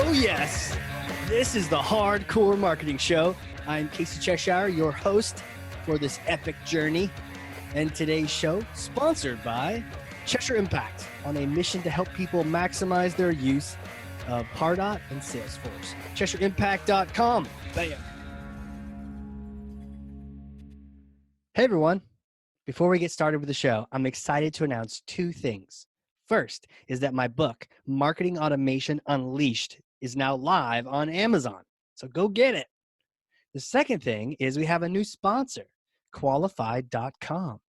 Oh, yes. This is the Hardcore Marketing Show. I'm Casey Cheshire, your host for this epic journey. And today's show, sponsored by Cheshire Impact, on a mission to help people maximize their use of Pardot and Salesforce. CheshireImpact.com. Bam. Hey, everyone. Before we get started with the show, I'm excited to announce two things. First is that my book, Marketing Automation Unleashed, is now live on Amazon. So go get it. The second thing is we have a new sponsor, Qualified.com.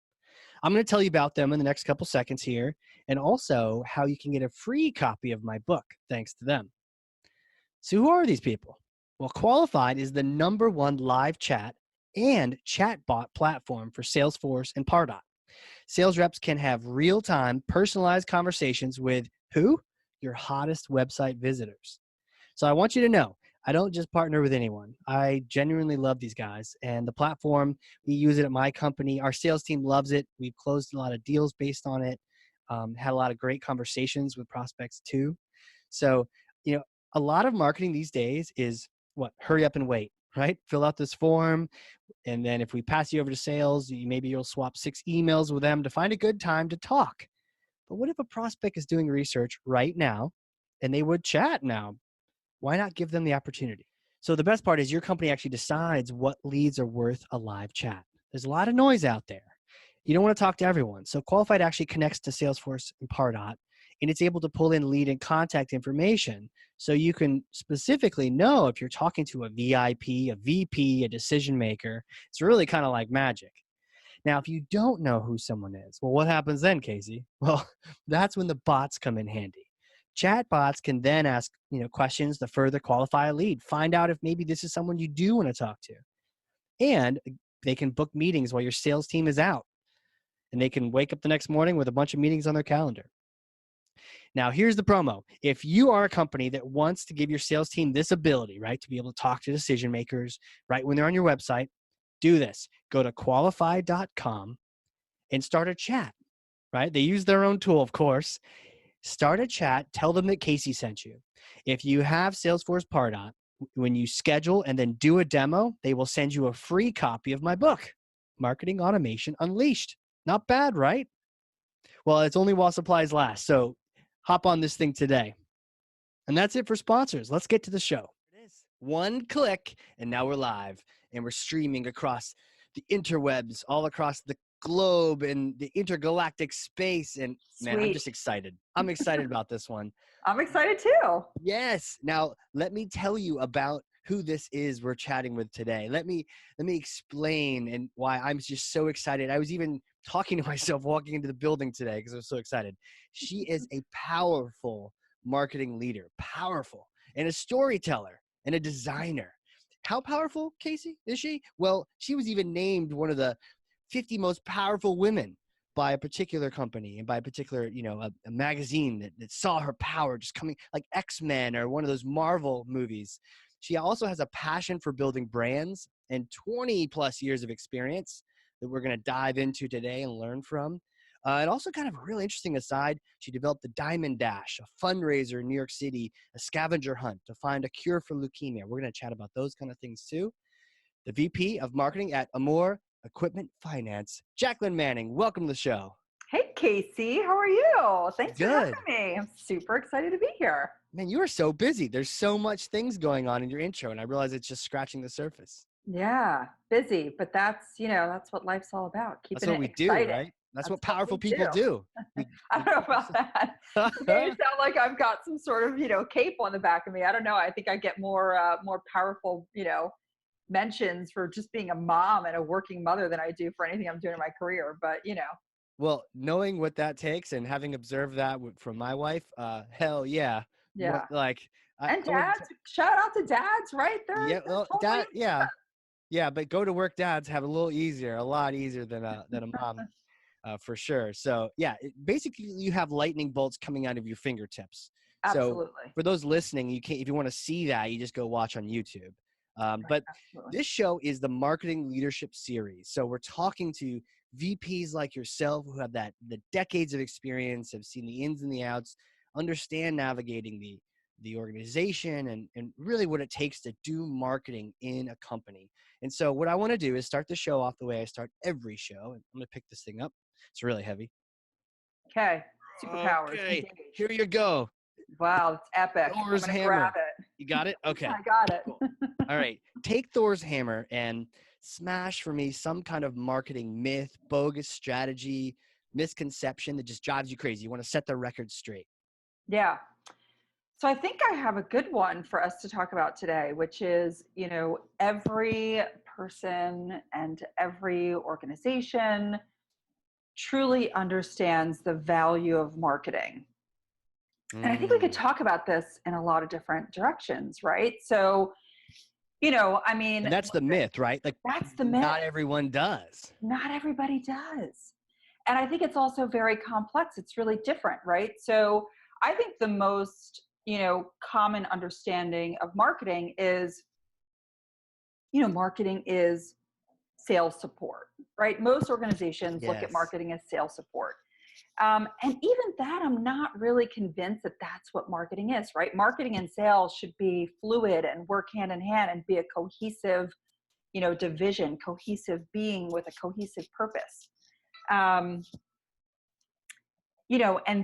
I'm going to tell you about them in the next couple seconds here, and also how you can get a free copy of my book thanks to them. So who are these people? Well, Qualified is the #1 live chat and chatbot platform for Salesforce and Pardot. Sales reps can have real-time, personalized conversations with who? Your hottest website visitors. So I want you to know, I don't just partner with anyone. I genuinely love these guys. And the platform, we use it at my company. Our sales team loves it. We've closed a lot of deals based on it, had a lot of great conversations with prospects too. So, a lot of marketing these days is what? Hurry up and wait, right? Fill out this form. And then if we pass you over to sales, maybe you'll swap 6 emails with them to find a good time to talk. But what if a prospect is doing research right now and they would chat now? Why not give them the opportunity? So the best part is your company actually decides what leads are worth a live chat. There's a lot of noise out there. You don't want to talk to everyone. So Qualified actually connects to Salesforce and Pardot, and it's able to pull in lead and contact information so you can specifically know if you're talking to a VIP, a VP, a decision maker. It's really kind of like magic. Now, if you don't know who someone is, well, what happens then, Casey? Well, that's when the bots come in handy. Chat bots can then ask questions to further qualify a lead, find out if maybe this is someone you do want to talk to. And they can book meetings while your sales team is out. And they can wake up the next morning with a bunch of meetings on their calendar. Now, here's the promo. If you are a company that wants to give your sales team this ability, right, to be able to talk to decision makers right when they're on your website, do this. Go to qualified.com and start a chat, right? They use their own tool, of course. Start a chat. Tell them that Casey sent you. If you have Salesforce Pardot, when you schedule and then do a demo, they will send you a free copy of my book, Marketing Automation Unleashed. Not bad, right? Well, it's only while supplies last. So hop on this thing today. And that's it for sponsors. Let's get to the show. It is one click, and now we're live, and we're streaming across the interwebs, all across the globe and the intergalactic space. And man, I'm just excited. I'm excited about this one. I'm excited too. Yes. Now, let me tell you about who this is we're chatting with today. Let me explain and why I'm just so excited. I was even talking to myself walking into the building today because I was so excited. She is a powerful marketing leader, powerful, and a storyteller and a designer. How powerful, Casey, is she? Well, she was even named one of the 50 most powerful women by a particular company and by a particular, a magazine that saw her power just coming, like X-Men or one of those Marvel movies. She also has a passion for building brands and 20 plus years of experience that we're going to dive into today and learn from. And also kind of a really interesting aside, she developed the Diamond Dash, a fundraiser in New York City, a scavenger hunt to find a cure for leukemia. We're going to chat about those kind of things too. The VP of Marketing at Amore Equipment Finance, Jacklynn Manning. Welcome to the show. Hey, Casey. How are you? Thanks Good. for having me. I'm super excited to be here. Man, you are so busy. There's so much things going on in your intro, and I realize it's just scratching the surface. Yeah, busy, but that's what life's all about. That's what we do, right? That's what powerful people do. I don't know about that. You made it sound like I've got some sort of, cape on the back of me. I don't know. I think I get more powerful, mentions for just being a mom and a working mother than I do for anything I'm doing in my career. But, Well, knowing what that takes and having observed that from my wife, hell yeah. Yeah. And dads, shout out to dads, right? Yeah, but go to work dads have a lot easier than a mom, for sure. So yeah, basically you have lightning bolts coming out of your fingertips. Absolutely. So for those listening, if you want to see that, you just go watch on YouTube. But this show is the Marketing Leadership Series. So we're talking to VPs like yourself who have the decades of experience, have seen the ins and the outs, understand navigating the the organization and really what it takes to do marketing in a company. And so what I want to do is start the show off the way I start every show. And I'm going to pick this thing up. It's really heavy. Okay. Superpowers. Okay, Engage. here you go. Wow, it's epic. Thor's I'm gonna hammer. grab it. You got it? Okay. I got it. Cool. All right. Take Thor's hammer and smash for me some kind of marketing myth, bogus strategy, misconception that just drives you crazy. You want to set the record straight. Yeah. So I think I have a good one for us to talk about today, which is, every person and every organization truly understands the value of marketing. And I think we could talk about this in a lot of different directions, right? So, And that's the myth, right? Like, that's the myth. Not everyone does. Not everybody does. And I think it's also very complex. It's really different, right? So I think the most, common understanding of marketing is, marketing is sales support, right? Most organizations look at marketing as sales support. And even that, I'm not really convinced that that's what marketing is, right? Marketing and sales should be fluid and work hand in hand and be a cohesive, division, cohesive being with a cohesive purpose. And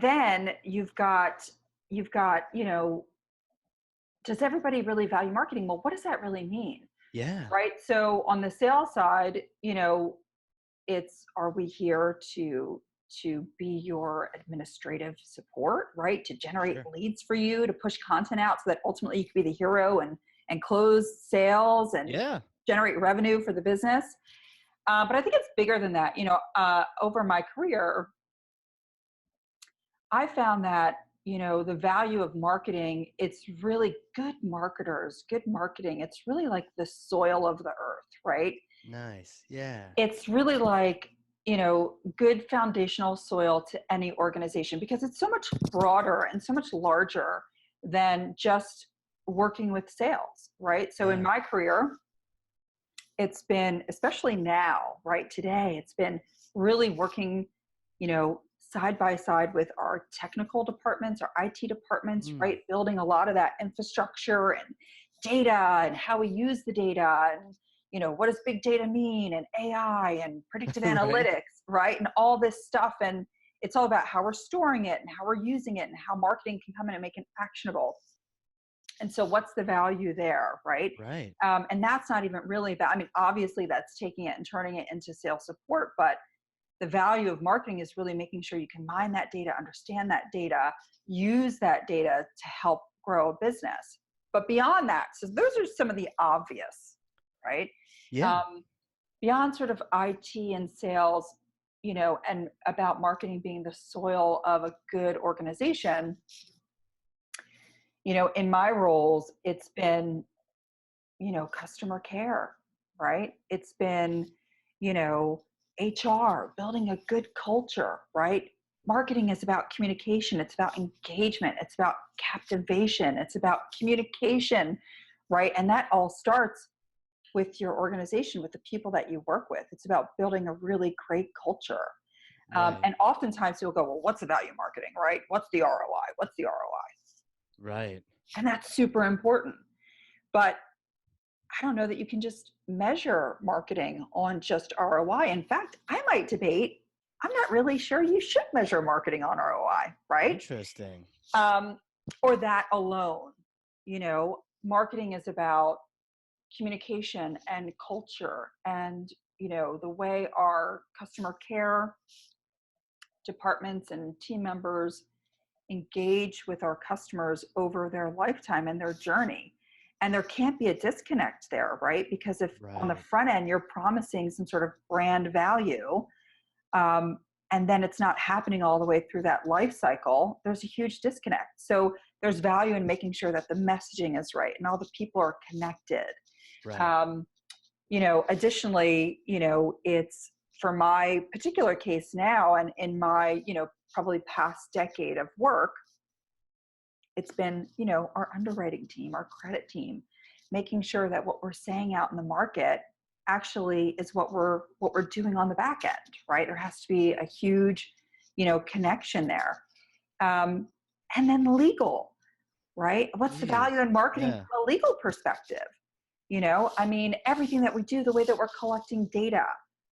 then you've got, does everybody really value marketing? Well, what does that really mean? Yeah. Right. So on the sales side, it's, are we here to be your administrative support, right? To generate leads for you, to push content out so that ultimately you can be the hero and close sales and generate revenue for the business. But I think it's bigger than that. Over my career, I found that, the value of marketing, it's really good marketers, good marketing. It's really like the soil of the earth, right? Nice. Yeah. It's really like, good foundational soil to any organization because it's so much broader and so much larger than just working with sales, right? So in my career, it's been, especially now, right, today, it's been really working, side by side with our technical departments, our IT departments, right? Building a lot of that infrastructure and data and how we use the data and, what does big data mean and AI and predictive analytics, right? And all this stuff. And it's all about how we're storing it and how we're using it and how marketing can come in and make it actionable. And so what's the value there, right? Right. And that's not even really about, obviously that's taking it and turning it into sales support, but the value of marketing is really making sure you can mine that data, understand that data, use that data to help grow a business. But beyond that, so those are some of the obvious, right? Yeah. Beyond sort of IT and sales, and about marketing being the soil of a good organization, in my roles, it's been, customer care, right? It's been, HR, building a good culture, right? Marketing is about communication. It's about engagement. It's about captivation. It's about communication, right? And that all starts with your organization, with the people that you work with. It's about building a really great culture. And oftentimes people go, well, what's the value of marketing, right? What's the ROI? What's the ROI? Right. And that's super important. But I don't know that you can just measure marketing on just ROI. In fact, I might debate, I'm not really sure you should measure marketing on ROI, right? Interesting. Or that alone. Marketing is about communication and culture and, the way our customer care departments and team members engage with our customers over their lifetime and their journey. And there can't be a disconnect there, right? Because if on the front end, you're promising some sort of brand value, and then it's not happening all the way through that life cycle, there's a huge disconnect. So there's value in making sure that the messaging is right and all the people are connected. Right. Additionally, it's for my particular case now and in my, probably past decade of work, it's been, our underwriting team, our credit team, making sure that what we're saying out in the market actually is what we're doing on the back end, right? There has to be a huge, connection there. And then legal, right? What's the value Jeez. in marketing Yeah. from a legal perspective? I mean, everything that we do, the way that we're collecting data,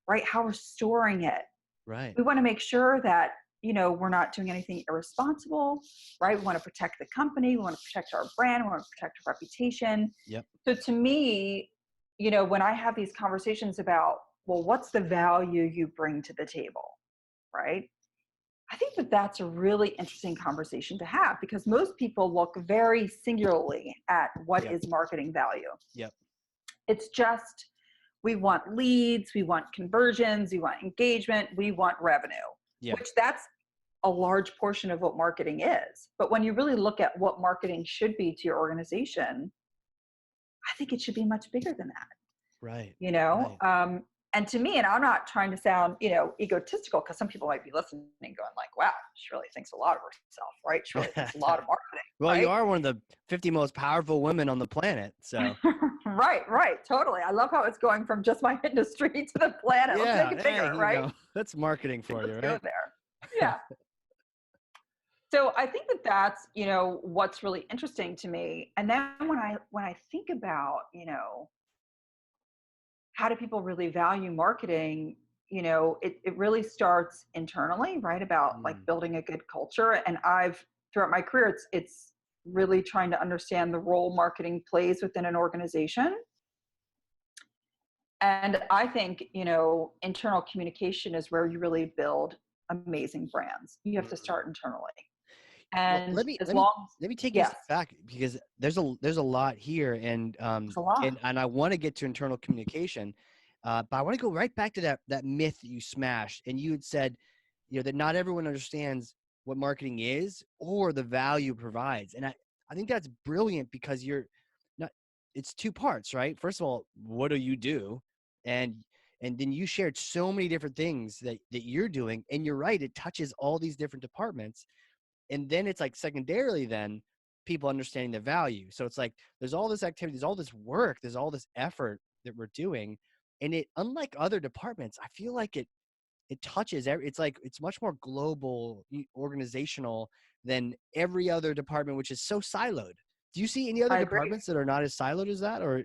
right? How we're storing it. Right. We want to make sure that, we're not doing anything irresponsible, right? We want to protect the company. We want to protect our brand. We want to protect our reputation. Yep. So to me, when I have these conversations about, well, what's the value you bring to the table, right? I think that that's a really interesting conversation to have because most people look very singularly at what Yep. is marketing value. Yep. It's just, we want leads, we want conversions, we want engagement, we want revenue, Yeah. which that's a large portion of what marketing is. But when you really look at what marketing should be to your organization, I think it should be much bigger than that. Right. you know Right. um and to me, and I'm not trying to sound egotistical, because some people might be listening going like, wow, she really thinks a lot of herself, right? She really thinks a lot of marketing, Well, you right? are one of the 50 most powerful women on the planet. So Right, totally. I love how it's going from just my industry to the planet. Let's make yeah, it hey, bigger, right? that's marketing for you, Let's go right? there. Yeah. So I think that that's what's really interesting to me. And then when I think about how do people really value marketing, it really starts internally, right? About like Mm, building a good culture. And I've, throughout my career, it's really trying to understand the role marketing plays within an organization. And I think internal communication is where you really build amazing brands. You have to mm. start internally. Well, And let me as let me long as, let me take you a yes, step back because there's a lot here, and it's a lot. I want to get to internal communication, but I want to go right back to that myth that you smashed, and you had said, that not everyone understands what marketing is or the value it provides, and I think that's brilliant because you're not. It's two parts, right? First of all, what do you do, and then you shared so many different things that you're doing, and you're right, it touches all these different departments. And then it's like secondarily then people understanding the value. So it's like there's all this activity, there's all this work, there's all this effort that we're doing, and it, unlike other departments, I feel like it touches it's like it's much more global, organizational than every other department, which is so siloed. Do you see any other I agree. departments that are not as siloed as that? Or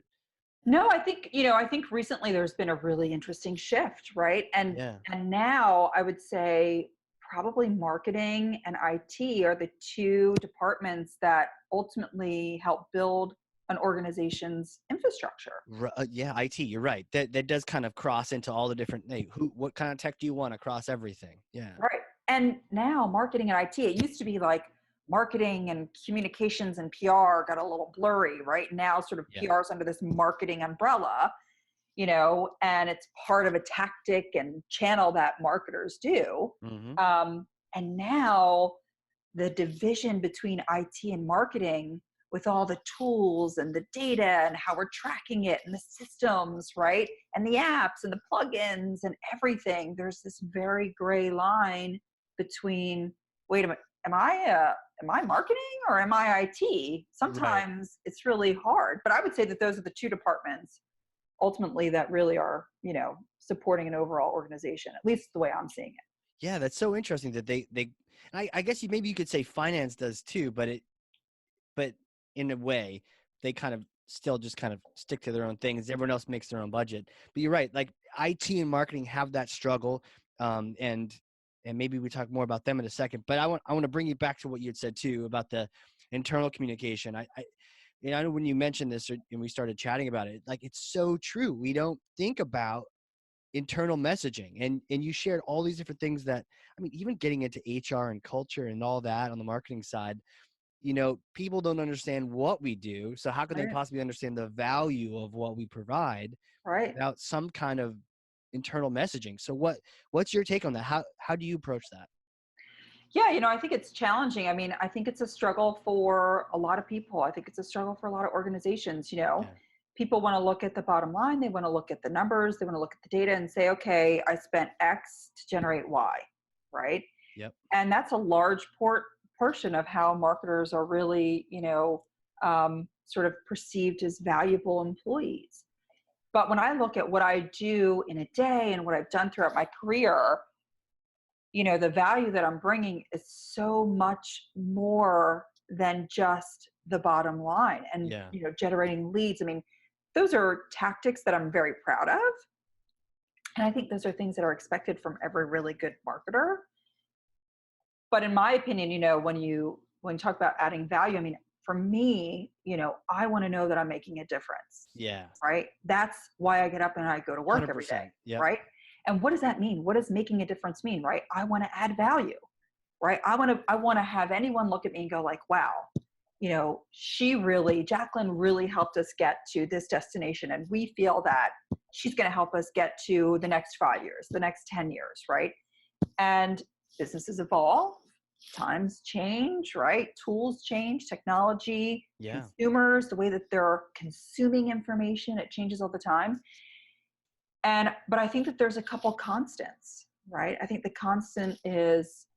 No, I think recently there's been a really interesting shift, right? And yeah. and now I would say probably marketing and IT are the two departments that ultimately help build an organization's infrastructure. Yeah, IT, you're right. That does kind of cross into all the different, hey, what kind of tech do you want across everything? Yeah. Right. And now marketing and IT, it used to be like marketing and communications and PR got a little blurry, right? Now sort of Yeah. PR is under this marketing umbrella, and it's part of a tactic and channel that marketers do. Hmm. And now the division between IT and marketing, with all the tools and the data and how we're tracking it and the systems, right? And the apps and the plugins and everything, there's this very gray line between, wait a minute, am I marketing or am I IT? Right. Sometimes it's really hard, but I would say that those are the two departments ultimately that really are, supporting an overall organization, at least the way I'm seeing it. Yeah, that's so interesting that I guess maybe you could say finance does too, but in a way they kind of still just kind of stick to their own things. Everyone else makes their own budget. But you're right, like IT and marketing have that struggle, and maybe we talk more about them in a second. But I want to bring you back to what you had said too about the internal communication. I know when you mentioned this and we started chatting about it, like it's so true. We don't think about internal messaging, and you shared all these different things that, I mean, even getting into HR and culture and all that on the marketing side, people don't understand what we do, so how could they Right. possibly understand the value of what we provide Right. without some kind of internal messaging? So what's your take on that? How do you approach that? Yeah, I think it's challenging. I mean, I think it's a struggle for a lot of people. I think it's a struggle for a lot of organizations. Yeah. People want to look at the bottom line, they want to look at the numbers, they want to look at the data and say, okay, I spent X to generate Y, right? Yep. And that's a large portion of how marketers are really, sort of perceived as valuable employees. But when I look at what I do in a day and what I've done throughout my career, the value that I'm bringing is so much more than just the bottom line and, Yeah. generating leads. I mean, those are tactics that I'm very proud of. And I think those are things that are expected from every really good marketer. But in my opinion, when you talk about adding value, I mean, for me, I want to know that I'm making a difference, Yeah. right? That's why I get up and I go to work every day, 100%. Yep. right? And what does that mean? What does making a difference mean, right? I want to add value, right? I want to have anyone look at me and go like, wow, Jacklynn really helped us get to this destination. And we feel that she's going to help us get to the next 5 years, the next 10 years, right? And businesses evolve, times change, right? Tools change, technology, Yeah. consumers, the way that they're consuming information, it changes all the time. But I think that there's a couple constants, right? I think the constant is,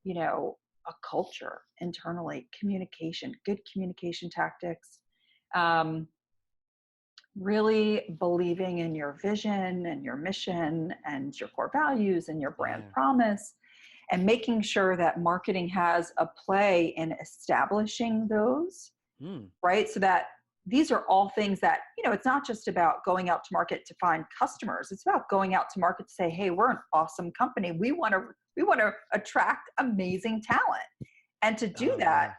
a culture internally, communication, good communication tactics, really believing in your vision and your mission and your core values and your brand promise, and making sure that marketing has a play in establishing those, right? So that these are all things that, it's not just about going out to market to find customers. It's about going out to market to say, hey, we're an awesome company. We want to attract amazing talent. And to do that,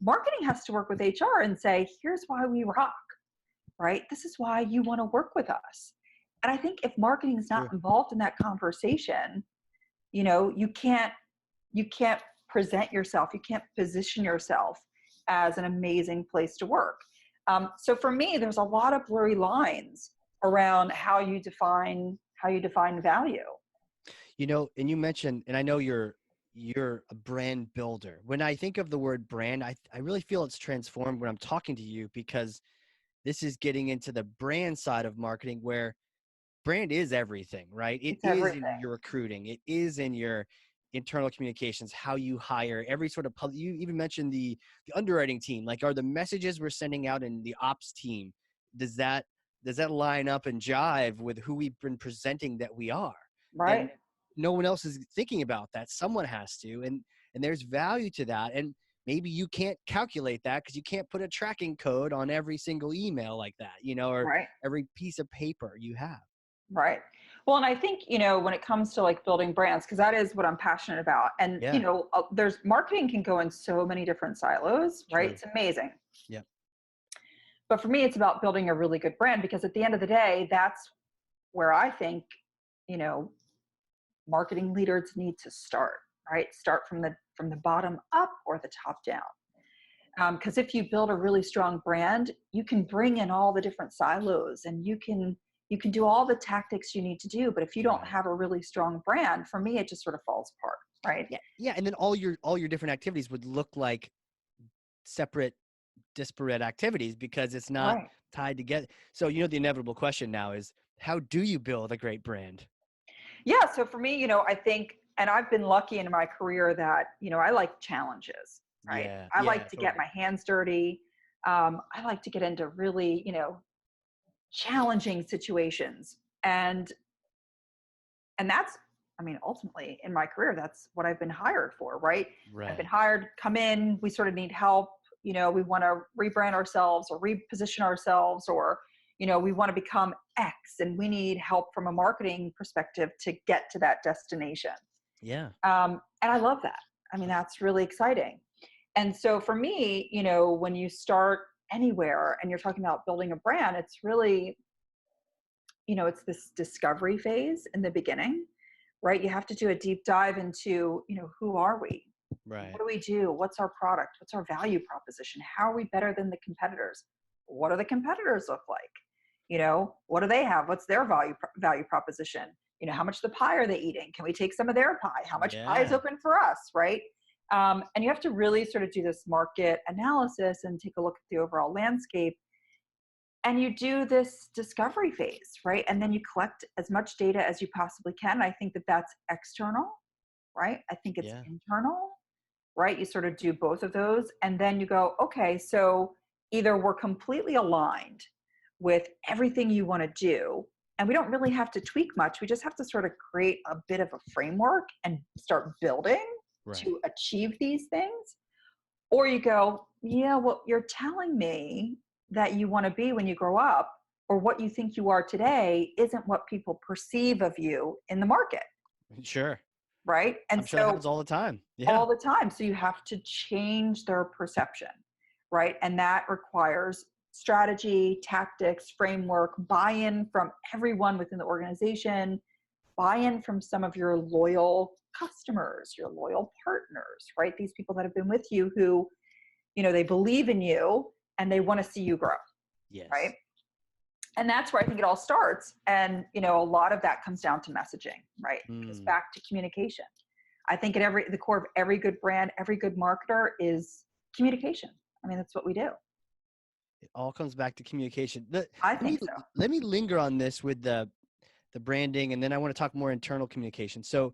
marketing has to work with HR and say, here's why we rock, right? This is why you want to work with us. And I think if marketing is not involved in that conversation, you can't present yourself, you can't position yourself as an amazing place to work. So for me, there's a lot of blurry lines around how you define value. And you mentioned, and I know you're a brand builder. When I think of the word brand, I really feel it's transformed when I'm talking to you, because this is getting into the brand side of marketing, where brand is everything, right? It's everything. In your recruiting. It is in your internal communications, how you hire, every sort of public. You even mentioned the underwriting team. Like, are the messages we're sending out in the ops team, does that line up and jive with who we've been presenting that we are? Right. And no one else is thinking about that. Someone has to, and there's value to that. And maybe you can't calculate that because you can't put a tracking code on every single email like that, or every piece of paper you have. Right. Well, and I think, when it comes to like building brands, because that is what I'm passionate about. And, there's marketing can go in so many different silos, right? True. It's amazing. Yeah. But for me, it's about building a really good brand, because at the end of the day, that's where I think, marketing leaders need to start, right? Start from the bottom up or the top down. Because if you build a really strong brand, you can bring in all the different silos, and you can do all the tactics you need to do. But if you don't have a really strong brand, for me, it just sort of falls apart, right? Yeah. And then all your different activities would look like separate, disparate activities, because it's not tied together. So, the inevitable question now is, how do you build a great brand? Yeah. So for me, I think, and I've been lucky in my career that, I like challenges, right? I like to get my hands dirty. I like to get into really, challenging situations. And that's, ultimately in my career, that's what I've been hired for, right? I've been hired, come in, we sort of need help. We want to rebrand ourselves or reposition ourselves, or, we want to become X, and we need help from a marketing perspective to get to that destination. Yeah. And I love that. That's really exciting. And so for me, when you start anywhere and you're talking about building a brand, it's really, it's this discovery phase in the beginning, right? You have to do a deep dive into, who are we? Right. What do we do? What's our product? What's our value proposition? How are we better than the competitors? What do the competitors look like? What do they have? What's their value proposition? How much of the pie are they eating? Can we take some of their pie? How much pie is open for us, right? And you have to really sort of do this market analysis and take a look at the overall landscape. And you do this discovery phase, right? And then you collect as much data as you possibly can. I think that that's external, right? I think it's internal, right? You sort of do both of those. And then you go, okay, so either we're completely aligned with everything you want to do, and we don't really have to tweak much. We just have to sort of create a bit of a framework and start building to achieve these things. Or you go, yeah, well, you're telling me that you want to be when you grow up, or what you think you are today isn't what people perceive of you in the market, Sure. right? And I'm sure that so happens all the time. Yeah. all the time. So you have to change their perception, right? And that requires strategy, tactics, framework, buy-in from everyone within the organization, buy-in from some of your loyal customers, your loyal partners, right? These people that have been with you who, they believe in you and they want to see you grow, right? Yes. And that's where I think it all starts. And, a lot of that comes down to messaging, right? It goes back to communication. I think at the core of every good brand, every good marketer is communication. I mean, that's what we do. It all comes back to communication. I think so. Let me linger on this with the branding, and then I want to talk more internal communication. So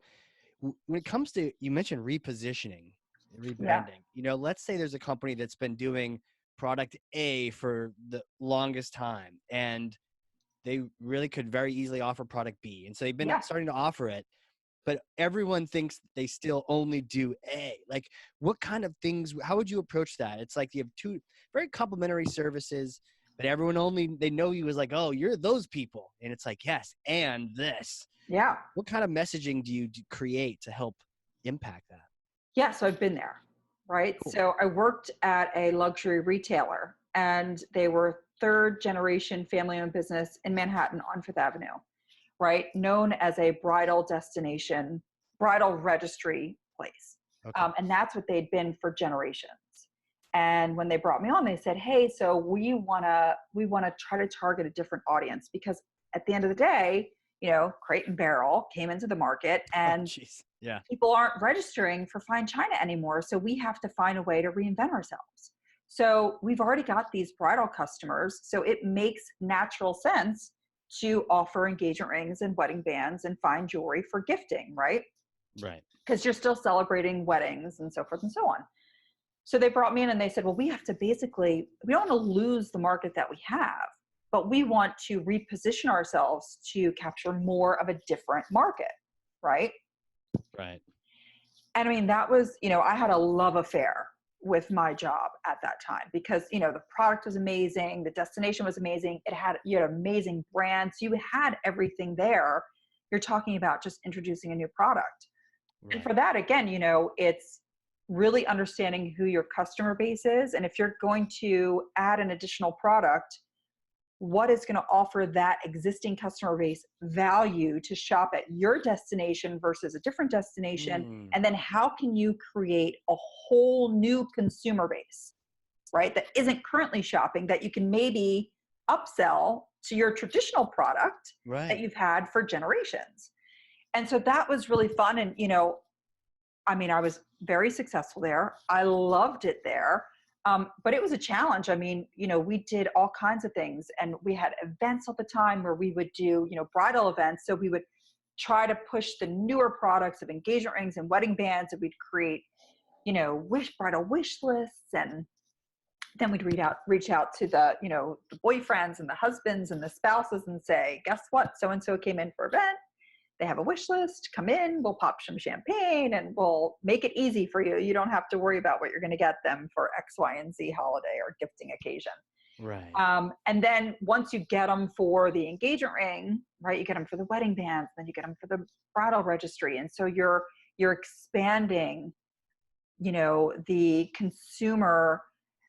when it comes to, you mentioned repositioning, Yeah. rebranding, let's say there's a company that's been doing product A for the longest time, and they really could very easily offer product B. And so they've been Yeah. starting to offer it, but everyone thinks they still only do A. Like, what kind of things, how would you approach that? It's like you have two very complementary services, but everyone they know you as like, oh, you're those people. And it's like, yes, and this. Yeah. What kind of messaging do you create to help impact that? Yeah. So I've been there, right? Cool. So I worked at a luxury retailer, and they were third generation family owned business in Manhattan on Fifth Avenue, right? Known as a bridal destination, bridal registry place. Okay. And that's what they'd been for generations. And when they brought me on, they said, hey, so we want to try to target a different audience, because at the end of the day, Crate and Barrel came into the market, and Yeah. people aren't registering for fine china anymore. So we have to find a way to reinvent ourselves. So we've already got these bridal customers. So it makes natural sense to offer engagement rings and wedding bands and fine jewelry for gifting, right? Right. Because you're still celebrating weddings and so forth and so on. So they brought me in and they said, well, we don't want to lose the market that we have, but we want to reposition ourselves to capture more of a different market, right? Right. And I mean, that was, I had a love affair with my job at that time, because, the product was amazing. The destination was amazing. You had amazing brands. You had everything there. You're talking about just introducing a new product. Right. And for that, again, it's really understanding who your customer base is. And if you're going to add an additional product, what is going to offer that existing customer base value to shop at your destination versus a different destination? And then how can you create a whole new consumer base, right, that isn't currently shopping, that you can maybe upsell to your traditional product that you've had for generations? And so that was really fun. And, I was very successful there. I loved it there. But it was a challenge. We did all kinds of things, and we had events all the time where we would do, bridal events. So we would try to push the newer products of engagement rings and wedding bands, and we'd create, bridal wish lists. And then we'd reach out to the, the boyfriends and the husbands and the spouses and say, guess what? So-and-so came in for an event. They have a wish list. Come in, we'll pop some champagne, and we'll make it easy for you. You don't have to worry about what you're going to get them for X, Y, and Z holiday or gifting occasion. Right. And then once you get them for the engagement ring, right, you get them for the wedding bands, then you get them for the bridal registry. And so you're expanding, the consumer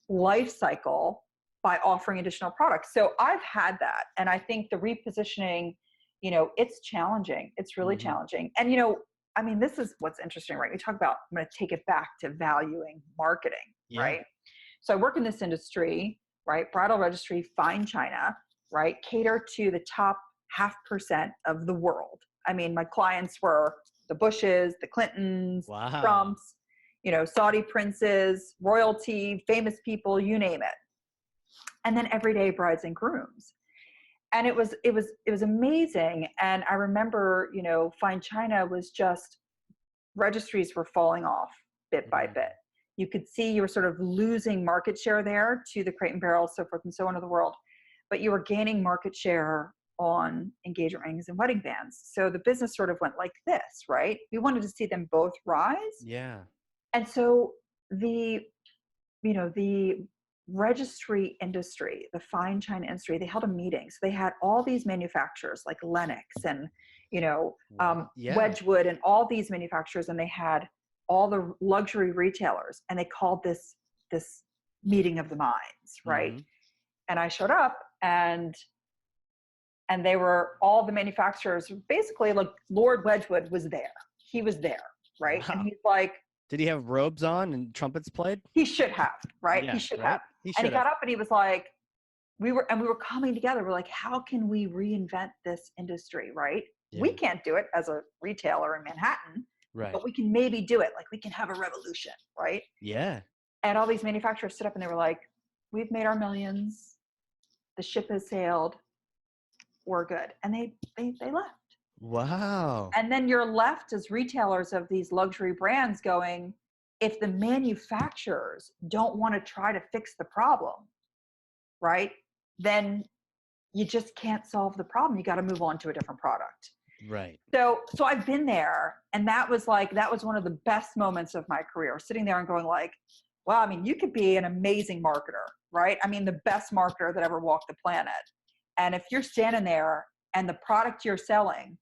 life cycle by offering additional products. So I've had that. And I think the repositioning, it's challenging. It's really challenging. And, this is what's interesting, right? We talk about, I'm going to take it back to valuing marketing, right? So I work in this industry, right? Bridal registry, fine china, right? Cater to the top 0.5% of the world. My clients were the Bushes, the Clintons, Trumps, Saudi princes, royalty, famous people, you name it. And then everyday brides and grooms. And it was amazing. And I remember, fine china was just, registries were falling off bit by bit. You could see you were sort of losing market share there to the Crate and Barrel, so forth and so on of the world, but you were gaining market share on engagement rings and wedding bands. So the business sort of went like this, right? We wanted to see them both rise. Yeah. And so the the registry industry, the fine china industry, they held a meeting. So they had all these manufacturers like Lennox and, Yeah. Wedgwood and all these manufacturers, and they had all the luxury retailers, and they called this meeting of the minds, right? Mm-hmm. And I showed up, and they were all the manufacturers, basically like Lord Wedgwood was there. He was there, right? Wow. And he's like, Did he have robes on and trumpets played? he should have, right? Yeah, He should right? have. He And he should have. got up and he was like, we were coming together. We're like, how can we reinvent this industry, right? We Yeah. can't do it as a retailer in Manhattan, Right. but we can maybe do it. Like, we can have a revolution, right? Yeah. And all these manufacturers stood up and they were like, we've made our millions. The ship has sailed. We're good. And they left. Wow. And then you're left as retailers of these luxury brands going, if the manufacturers don't want to try to fix the problem, right, then you just can't solve the problem. You got to move on to a different product. Right. So I've been there, and that was one of the best moments of my career, sitting there and going like, wow, I mean, you could be an amazing marketer, right? I mean, the best marketer that ever walked the planet. And if you're standing there and the product you're selling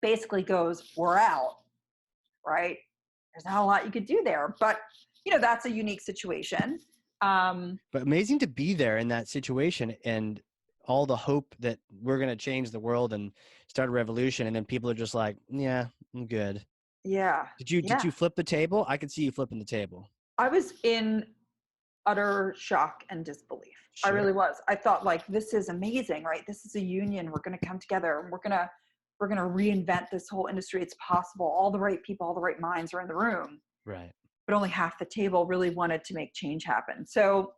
basically goes, we're out, right? There's not a lot you could do there, but that's a unique situation. But amazing to be there in that situation and all the hope that we're going to change the world and start a revolution. And then people are just like, yeah, I'm good. Yeah. Did you flip the table? I could see you flipping the table. I was in utter shock and disbelief. Sure. I really was. I thought, like, this is amazing, right? This is a union. We're going to come together and we're going to reinvent this whole industry. It's possible. All the right people, all the right minds are in the room. Right. But only half the table really wanted to make change happen. So,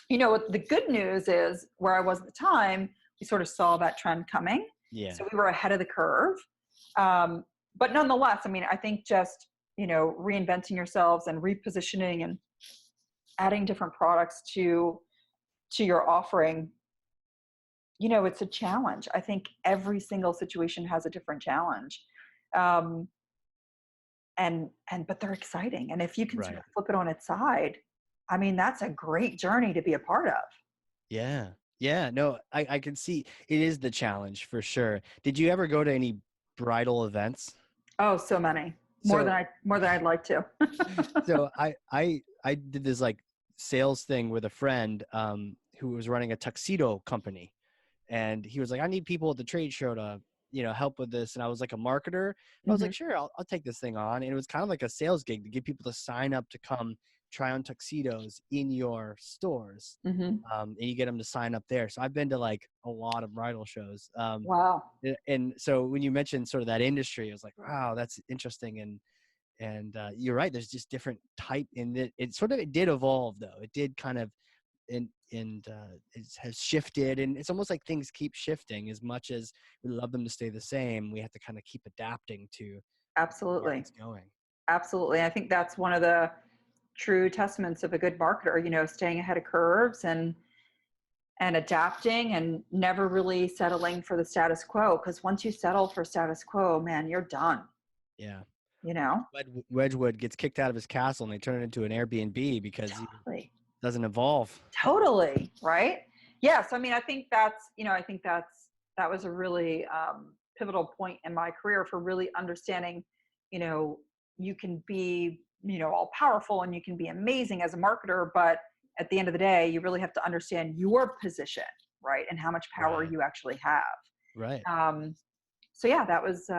the good news is, where I was at the time, we sort of saw that trend coming. Yeah. So we were ahead of the curve. But nonetheless, I mean, I think just, reinventing yourselves and repositioning and adding different products to your offering, it's a challenge. I think every single situation has a different challenge. But they're exciting. And if you can sort of flip it on its side, I mean, that's a great journey to be a part of. Yeah. Yeah. No, I can see it is the challenge for sure. Did you ever go to any bridal events? Oh, so many. More than I'd like to. So I did this like sales thing with a friend who was running a tuxedo company. And he was like, I need people at the trade show to, help with this. And I was like a marketer. I was like, sure, I'll take this thing on. And it was kind of like a sales gig to get people to sign up to come try on tuxedos in your stores. And you get them to sign up there. So I've been to like a lot of bridal shows. Wow. And so when you mentioned sort of that industry, I was like, wow, that's interesting. And you're right. There's just different type in it. It did evolve though. It did kind of, and it has shifted, and it's almost like things keep shifting. As much as we love them to stay the same, we have to kind of keep adapting to where it's going. Absolutely. I think that's one of the true testaments of a good marketer, staying ahead of curves and adapting and never really settling for the status quo. Because once you settle for status quo, man, you're done. Yeah. Wedgwood gets kicked out of his castle and they turn it into an Airbnb because he doesn't evolve. Totally. Right. Yes. I mean, I think that was a really pivotal point in my career for really understanding, you can be, all powerful and you can be amazing as a marketer, but at the end of the day, you really have to understand your position, right? And how much power you actually have. Right. So yeah, that was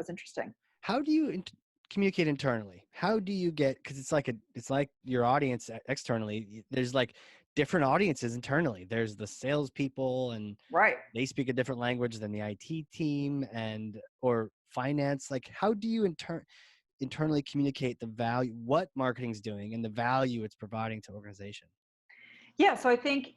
interesting. How do you communicate internally? How do you get, because it's like your audience externally, there's like different audiences internally. There's the salespeople and they speak a different language than the IT team or finance. Like, how do you internally communicate the value, what marketing's doing and the value it's providing to organization? Yeah. So I think,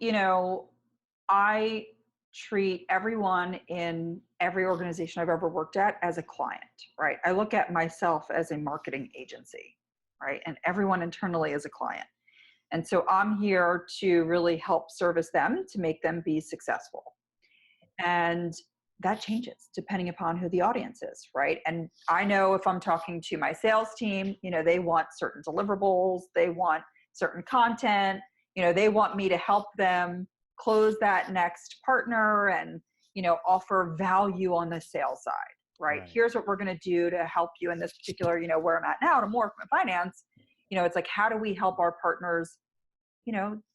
I treat everyone in every organization I've ever worked at as a client, right? I look at myself as a marketing agency, right? And everyone internally is a client. And so I'm here to really help service them to make them be successful. And that changes depending upon who the audience is, right? And I know if I'm talking to my sales team, they want certain deliverables, they want certain content. They want me to help them close that next partner and, offer value on the sales side, right? Here's what we're going to do to help you in this particular, where I'm at now, to more from finance. It's like, how do we help our partners,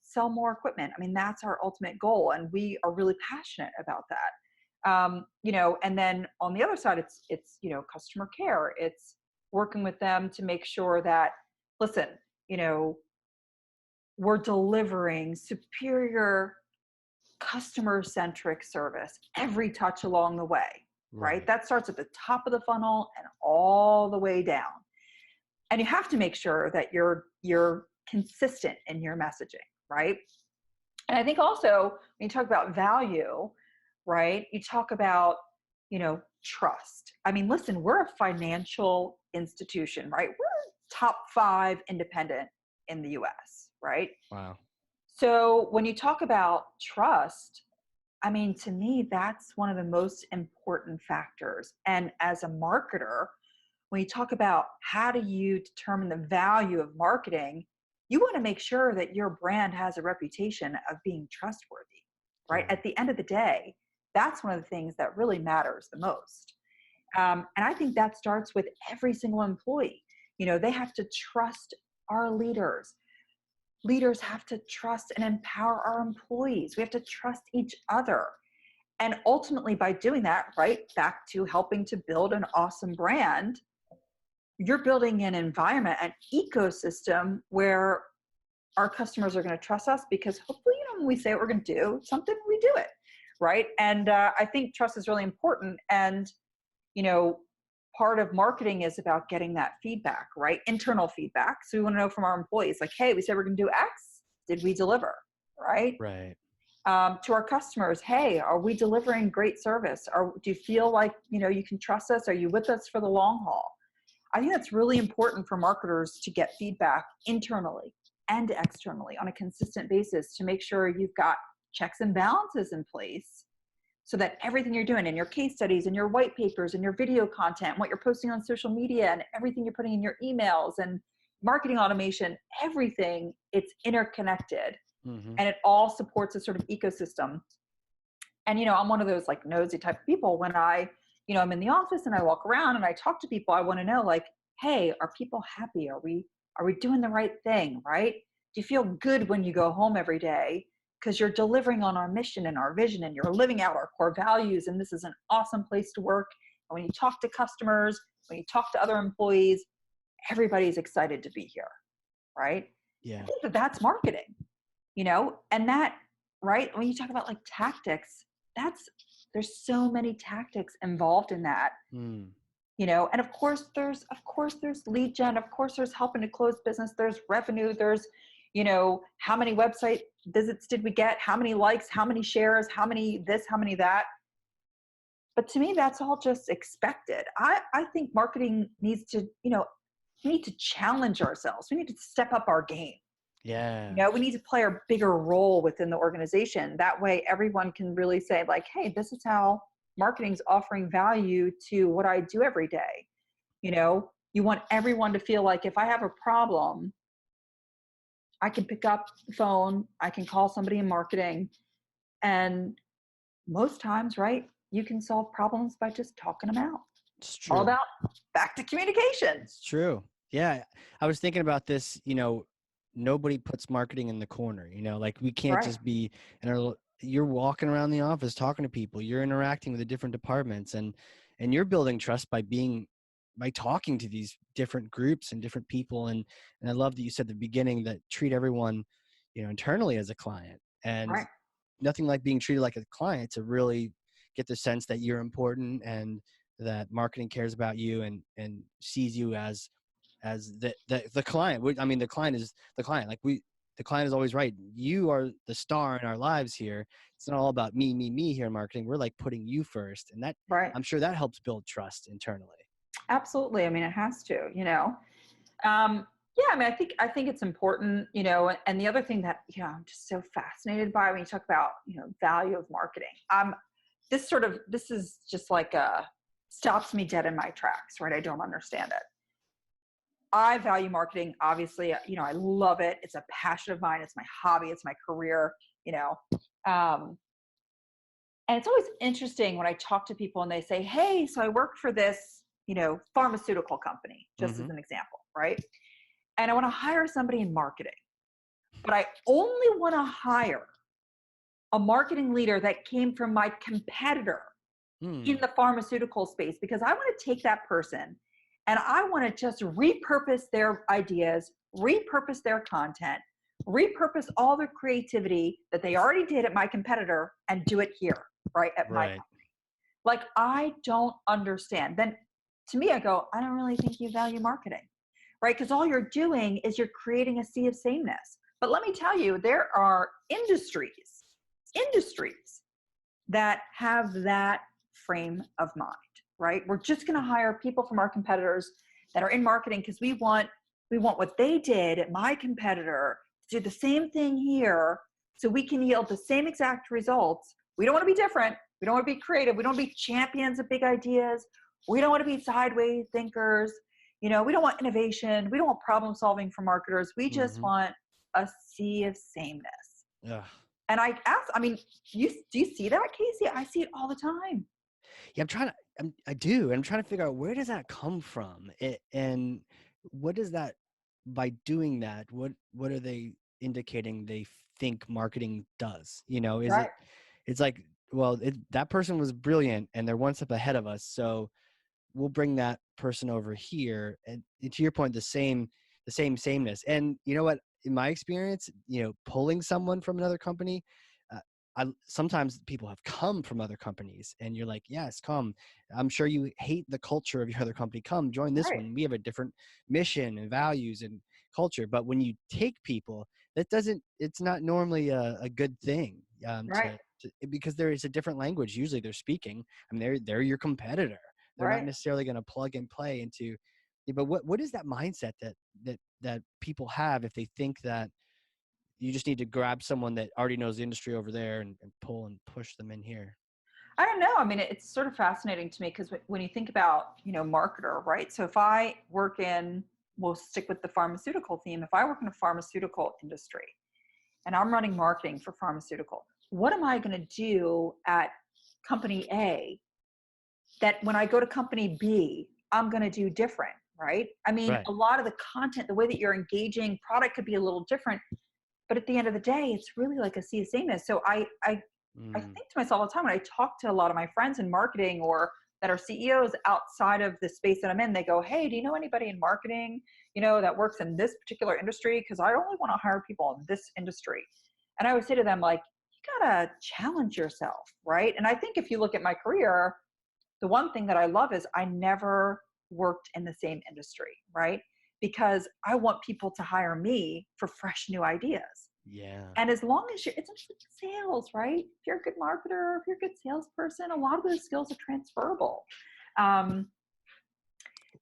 sell more equipment? I mean, that's our ultimate goal. And we are really passionate about that. And then on the other side, it's, customer care. It's working with them to make sure that, listen, we're delivering superior customer-centric service every touch along the way, right? That starts at the top of the funnel and all the way down. And you have to make sure that you're consistent in your messaging, right? And I think also when you talk about value, right, you talk about, trust. I mean, listen, we're a financial institution, right? We're top 5 independent in the US, right? Wow. So when you talk about trust, I mean, to me, that's one of the most important factors. And as a marketer, when you talk about how do you determine the value of marketing, you want to make sure that your brand has a reputation of being trustworthy, right? At the end of the day, that's one of the things that really matters the most. And I think that starts with every single employee. They have to trust our leaders. Leaders have to trust and empower our employees. We have to trust each other. And ultimately, by doing that, right, back to helping to build an awesome brand, you're building an environment, an ecosystem where our customers are going to trust us because hopefully, when we say what we're going to do something, we do it, right? And I think trust is really important. And, part of marketing is about getting that feedback, right? Internal feedback. So we want to know from our employees, like, hey, we said we're going to do X. Did we deliver? Right. Right. To our customers, hey, are we delivering great service? Or do you feel like, you can trust us? Are you with us for the long haul? I think that's really important for marketers to get feedback internally and externally on a consistent basis to make sure you've got checks and balances in place, so that everything you're doing in your case studies and your white papers and your video content, what you're posting on social media and everything you're putting in your emails and marketing automation, everything, it's interconnected and it all supports a sort of ecosystem. And, I'm one of those like nosy type of people. When I'm in the office and I walk around and I talk to people, I want to know, like, hey, are people happy? Are we doing the right thing? Right? Do you feel good when you go home every day? Because you're delivering on our mission and our vision and you're living out our core values. And this is an awesome place to work. And when you talk to customers, when you talk to other employees, everybody's excited to be here, right? Yeah. I think that's marketing, and that, right? When you talk about like tactics, there's so many tactics involved in that, and of course there's lead gen, of course there's helping to close business, there's revenue, there's, how many website visits did we get? How many likes, how many shares, how many this, how many that? But to me, that's all just expected. I think marketing needs to, we need to challenge ourselves. We need to step up our game. Yeah. We need to play a bigger role within the organization. That way everyone can really say like, hey, this is how marketing's offering value to what I do every day. You want everyone to feel like if I have a problem, I can pick up the phone, I can call somebody in marketing, and most times, right, you can solve problems by just talking them out. It's true. All about back to communication. It's true. Yeah. I was thinking about this, nobody puts marketing in the corner, like we can't just be you're walking around the office talking to people, you're interacting with the different departments and you're building trust by talking to these different groups and different people. And I love that you said at the beginning that treat everyone, internally as a client, and nothing like being treated like a client to really get the sense that you're important and that marketing cares about you and sees you as the client. I mean, the client is the client. Like the client is always right. You are the star in our lives here. It's not all about me here in marketing. We're like putting you first. And that, I'm sure that helps build trust internally. Absolutely. I mean, it has to, yeah, I mean, I think it's important, and the other thing that, I'm just so fascinated by when you talk about, value of marketing, this is just like, stops me dead in my tracks, right? I don't understand it. I value marketing. Obviously, I love it. It's a passion of mine. It's my hobby. It's my career, um, and it's always interesting when I talk to people and they say, hey, so I work for this, pharmaceutical company, just as an example, right? And I want to hire somebody in marketing, but I only want to hire a marketing leader that came from my competitor in the pharmaceutical space, because I want to take that person and I want to just repurpose their ideas, repurpose their content, repurpose all their creativity that they already did at my competitor and do it here, right? At my company. Like, I don't understand. Then to me, I go, I don't really think you value marketing, right? Because all you're doing is you're creating a sea of sameness. But let me tell you, there are industries that have that frame of mind, right? We're just going to hire people from our competitors that are in marketing because we want what they did at my competitor to do the same thing here, so we can yield the same exact results. We don't want to be different. We don't want to be creative. We don't want to be champions of big ideas. We don't want to be sideways thinkers. We don't want innovation. We don't want problem solving for marketers. We just want a sea of sameness. Yeah. And I ask, do you see that, Casey? I see it all the time. Yeah, I do. I'm trying to figure out, where does that come from? And what is that, by doing that, what are they indicating they think marketing does? Right. It's like, well, that person was brilliant and they're one step ahead of us, so we'll bring that person over here. And to your point, the sameness. And you know what, in my experience, pulling someone from another company, sometimes people have come from other companies and you're like, yes, come. I'm sure you hate the culture of your other company. Come join this one. We have a different mission and values and culture. But when you take people, it's not normally a good thing, because there is a different language. Usually they're speaking. I mean, they're your competitor. They're not necessarily going to plug and play into, but what is that mindset that people have if they think that you just need to grab someone that already knows the industry over there and pull and push them in here? I don't know. I mean, it's sort of fascinating to me because when you think about, marketer, right? So if I work we'll stick with the pharmaceutical theme. If I work in a pharmaceutical industry and I'm running marketing for pharmaceutical, what am I going to do at company A that when I go to company B, I'm going to do different, right? I mean, a lot of the content, the way that you're engaging product could be a little different, but at the end of the day, it's really like a sea of sameness. So I think to myself all the time when I talk to a lot of my friends in marketing or that are CEOs outside of the space that I'm in, they go, hey, do you know anybody in marketing, that works in this particular industry? Because I only want to hire people in this industry. And I would say to them, like, you got to challenge yourself, right? And I think if you look at my career, the one thing that I love is I never worked in the same industry, right? Because I want people to hire me for fresh new ideas. Yeah. And as long as it's like sales, right? If you're a good marketer, if you're a good salesperson, a lot of those skills are transferable. And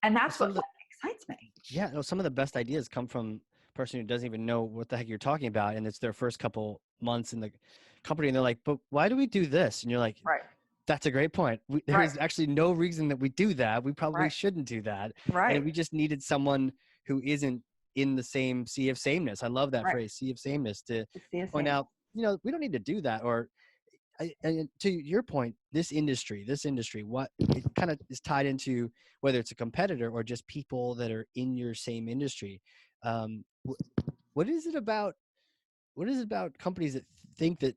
that's what excites me. Yeah. No, some of the best ideas come from a person who doesn't even know what the heck you're talking about. And it's their first couple months in the company. And they're like, but why do we do this? And you're like, right. That's a great point. There's actually no reason that we do that. We probably shouldn't do that. Right. And we just needed someone who isn't in the same sea of sameness. I love that phrase, sea of sameness, to point out, we don't need to do that. Or and to your point, this industry, what it kind of is tied into, whether it's a competitor or just people that are in your same industry. What is it about companies that think that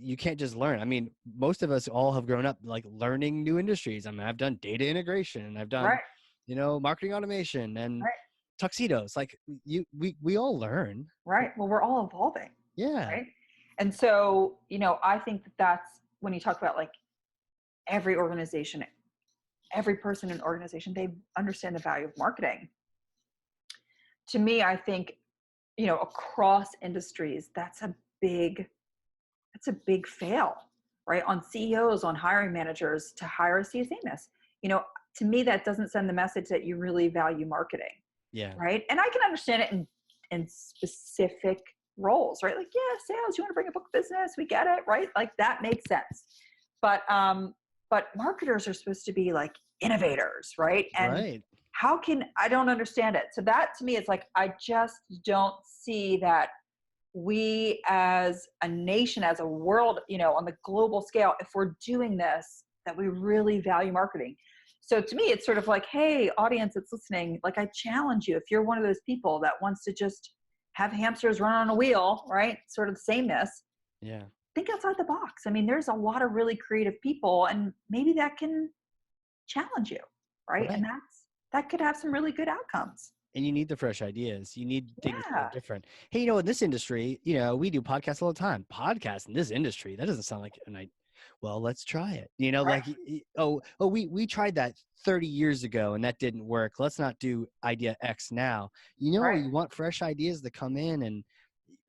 you can't just learn? I mean, most of us all have grown up like learning new industries. I mean, I've done data integration and I've done, marketing automation and tuxedos. Like we all learn. Right. Well, we're all evolving. Yeah. Right. And so, I think that's when you talk about like every organization, every person in an organization, they understand the value of marketing. To me, I think, across industries, that's a big fail, right? On CEOs, on hiring managers to hire a CSAMS. To me, that doesn't send the message that you really value marketing. Yeah. Right. And I can understand it in specific roles, right? Like, yeah, sales, you want to bring a book of business, we get it, right? Like that makes sense. But marketers are supposed to be like innovators, right? And I don't understand it. So that to me is like, I just don't see that we as a nation, as a world, on the global scale, if we're doing this, that we really value marketing. So to me, it's sort of like, hey, audience that's listening, like I challenge you, if you're one of those people that wants to just have hamsters run on a wheel, right? Sort of the sameness. Yeah. Think outside the box. I mean, there's a lot of really creative people, and maybe that can challenge you, right? Right. And that could have some really good outcomes. And you need the fresh ideas. You need things that are Yeah. different. Hey, in this industry, we do podcasts all the time. Podcasts in this industry, that doesn't sound like well, let's try it. Right. We tried that 30 years ago and that didn't work. Let's not do idea X now. Right. You want fresh ideas to come in and,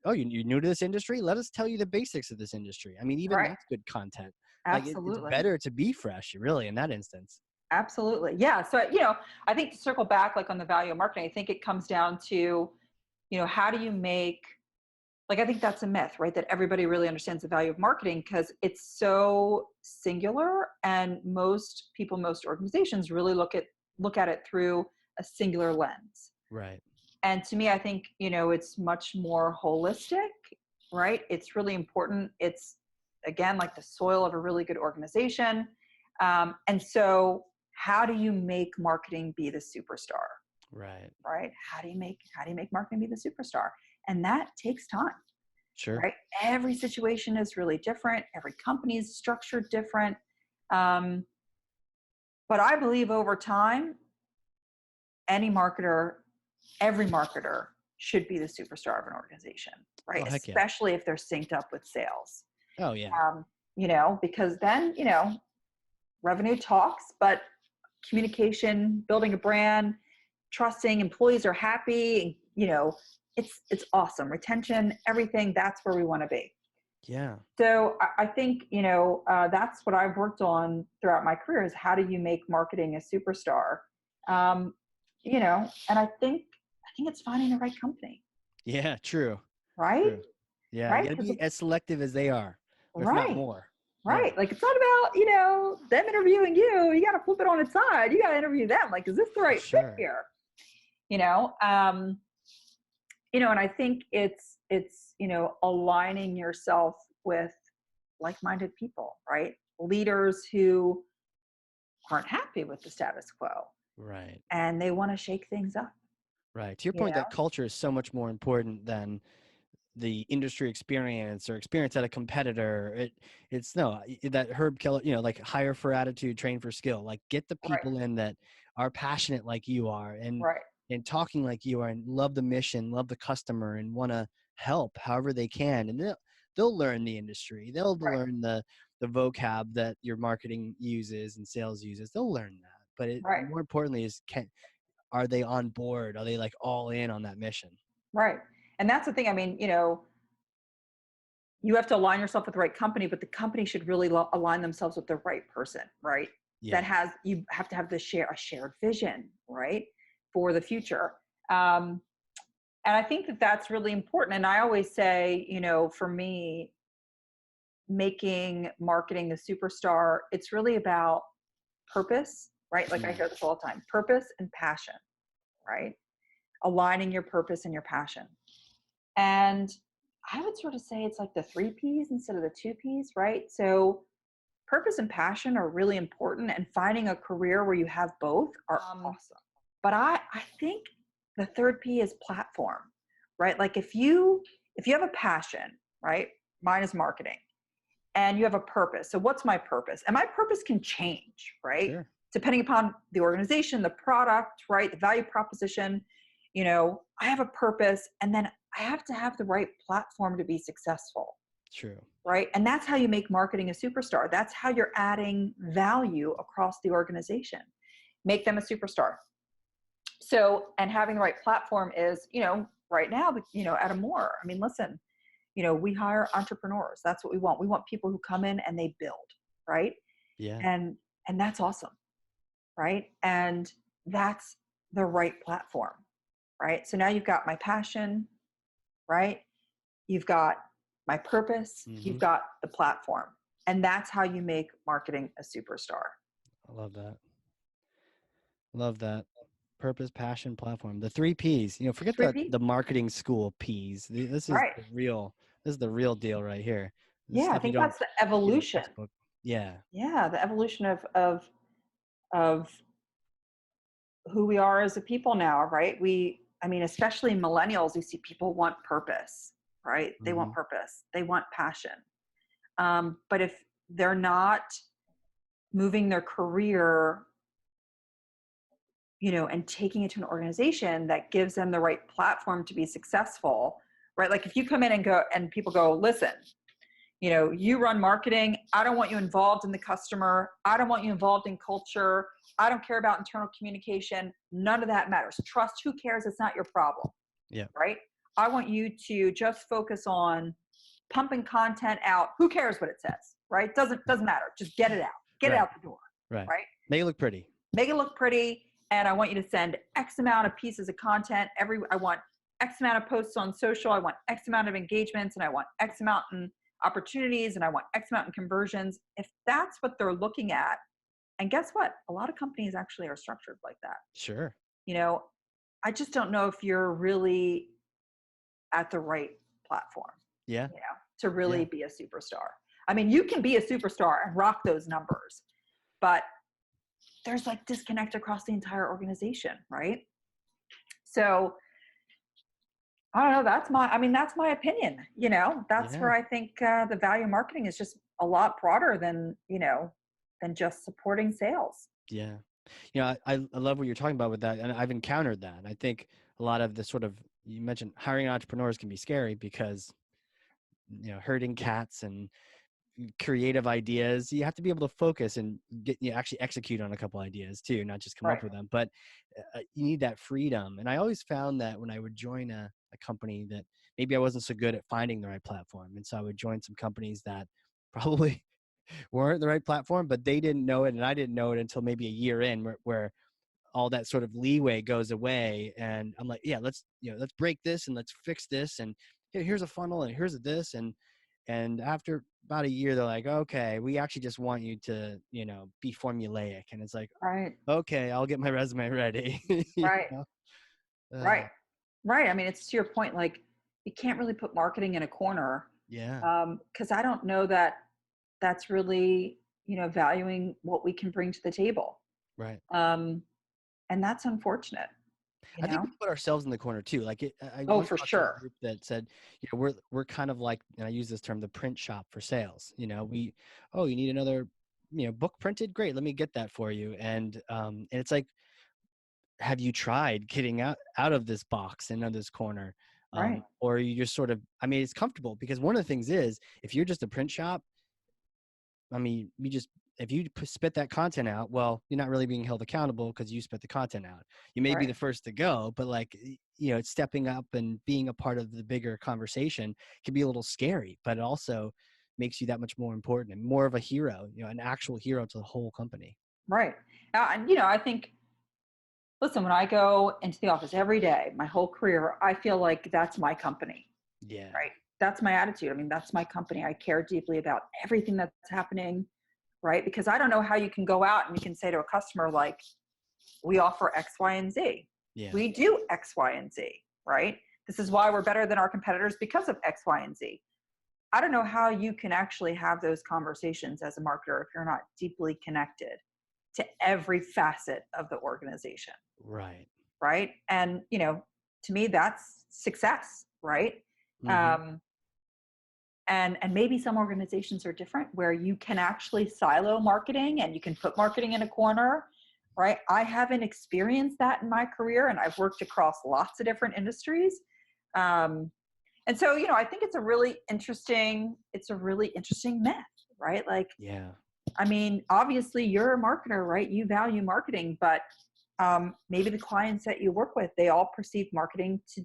you're new to this industry? Let us tell you the basics of this industry. I mean, even Right. that's good content. Like it's Absolutely. better to be fresh, really, in that instance. Absolutely. Yeah. So, I think to circle back, like on the value of marketing, I think it comes down to, how do you make, like, I think that's a myth, right? That everybody really understands the value of marketing because it's so singular, and most people, most organizations really look at it through a singular lens. Right. And to me, I think, it's much more holistic, right? It's really important. It's, again, like the soil of a really good organization. And so how do you make marketing be the superstar? Right. Right? How do you make marketing be the superstar? And that takes time, Sure. right? Every situation is really different. Every company is structured different. Um, but I believe over time, every marketer should be the superstar of an organization, right? Oh, heck yeah. Especially if they're synced up with sales. Oh, yeah. Because then, revenue talks, but communication, building a brand, trusting, employees are happy, it's awesome. Retention, everything, that's where we want to be. Yeah. So I think, that's what I've worked on throughout my career is how do you make marketing a superstar? And I think it's finding the right company, Yeah. True. right? True. Yeah. You Right? got to Because be as selective as they are, if not right. more. Yeah. Right. Like it's not about, them interviewing you. You got to flip it on its side. You got to interview them. Like, is this the For right fit sure. here? You know, um, and I think it's, aligning yourself with like-minded people, right? Leaders who aren't happy with the status quo Right. and they want to shake things up, Right. To your you point, know? that culture is so much more important than the industry experience or experience at a competitor. It's no that Herb Keller, like hire for attitude, train for skill. Like get the Right. people in that are passionate like you are Right. and talking like you are and love the mission, love the customer, and want to help however they can. And they'll learn the industry. They'll Right. learn the vocab that your marketing uses and sales uses. They'll learn that. But Right. more importantly is are they on board? Are they like all in on that mission? Right. And that's the thing. I mean, you have to align yourself with the right company, but the company should really align themselves with the right person, right? Yeah. You have to have a shared vision, right? For the future. Um, and I think that that's really important. And I always say, for me, making marketing the superstar, it's really about purpose, right? Like I hear this all the time, purpose and passion, right? Aligning your purpose and your passion. And I would sort of say it's like the 3 P's instead of the 2 P's, right? So purpose and passion are really important, and finding a career where you have both are awesome. But I think the third P is platform, right? Like if you have a passion, right? Mine is marketing, and you have a purpose. So what's my purpose? And my purpose can change, right? Sure. Depending upon the organization, the product, right? The value proposition. I have a purpose, and then I have to have the right platform to be successful. True. Right. And that's how you make marketing a superstar. That's how you're adding value across the organization. Make them a superstar. So, and having the right platform is, right now, at Amore, I mean, listen, we hire entrepreneurs. That's what we want. We want people who come in and they build, right? Yeah. And that's awesome. Right. And that's the right platform. Right. So now you've got my passion, right? You've got my purpose, you've got the platform. And that's how you make marketing a superstar. I love that. Love that. purpose, passion, platform. The three P's. You know, forget Three the P. the marketing school P's. Right. This is the real deal right here. This Yeah, I stuff you think don't that's the get in a evolution. textbook. Yeah. Yeah, the evolution of who we are as a people now, right? I mean, especially millennials, we see people want purpose, right? They want Hmm. purpose. They want passion. But if they're not moving their career, and taking it to an organization that gives them the right platform to be successful, right? Like if you come in and people go, listen, you run marketing. I don't want you involved in the customer. I don't want you involved in culture. I don't care about internal communication. None of that matters. Trust, who cares? It's not your problem, Yeah. right? I want you to just focus on pumping content out. Who cares what it says, right? Doesn't matter. Just get it out. Get it Right. out the door, Right. right? Make it look pretty. Make it look pretty. And I want you to send X amount of pieces of content. I want X amount of posts on social. I want X amount of engagements, and I want X amount in opportunities, and I want X amount in conversions. If that's what they're looking at, and guess what? A lot of companies actually are structured like that. Sure. You know, I just don't know if you're really at the right platform, Yeah. to really Yeah. be a superstar. I mean, you can be a superstar and rock those numbers, but there's like disconnect across the entire organization, right? So I don't know. That's my opinion. That's Yeah. where I think the value marketing is just a lot broader than just supporting sales. Yeah. You know, I love what you're talking about with that. And I've encountered that. And I think a lot of the sort of, you mentioned hiring entrepreneurs can be scary because, herding cats and creative ideas, you have to be able to focus and actually execute on a couple ideas too, not just come Right. up with them. But you need that freedom. And I always found that when I would join a company that maybe I wasn't so good at finding the right platform. And so I would join some companies that probably weren't the right platform, but they didn't know it. And I didn't know it until maybe a year in where all that sort of leeway goes away. And I'm like, yeah, let's break this and let's fix this. And here's a funnel and here's a this. And after about a year, they're like, okay, we actually just want you to, be formulaic. And it's like, Right. okay, I'll get my resume ready. You Right. know? Right. Right. I mean, it's to your point, like you can't really put marketing in a corner, Yeah, because I don't know that that's really, valuing what we can bring to the table. right. Um, and that's unfortunate, you I think know? we put ourselves in the corner too. Like I Oh, once for talked to a sure. group that said, we're kind of like, and I use this term, the print shop for sales. Oh, you need another, book printed? Great, let me get that for you. And it's like, have you tried getting out of this box and out of this corner? Right. Or you just sort of, I mean, it's comfortable because one of the things is if you're just a print shop, I mean, if you spit that content out, well, you're not really being held accountable because you spit the content out. You may be Right. the first to go, but like, it's stepping up and being a part of the bigger conversation can be a little scary, but it also makes you that much more important and more of a hero, an actual hero to the whole company. Right. And, I think, listen, when I go into the office every day, my whole career, I feel like that's my company, Yeah. right? That's my attitude. I mean, that's my company. I care deeply about everything that's happening, right? Because I don't know how you can go out and you can say to a customer, like, we offer X, Y, and Z. Yeah. We do X, Y, and Z, right? This is why we're better than our competitors because of X, Y, and Z. I don't know how you can actually have those conversations as a marketer if you're not deeply connected to every facet of the organization, Right. right? And to me, that's success, right? Hmm. Um, and maybe some organizations are different where you can actually silo marketing and you can put marketing in a corner, right? I haven't experienced that in my career, and I've worked across lots of different industries. Um, and so, I think it's a really interesting myth, right? Like, Yeah. I mean, obviously you're a marketer, right? You value marketing, but maybe the clients that you work with, they all perceive marketing to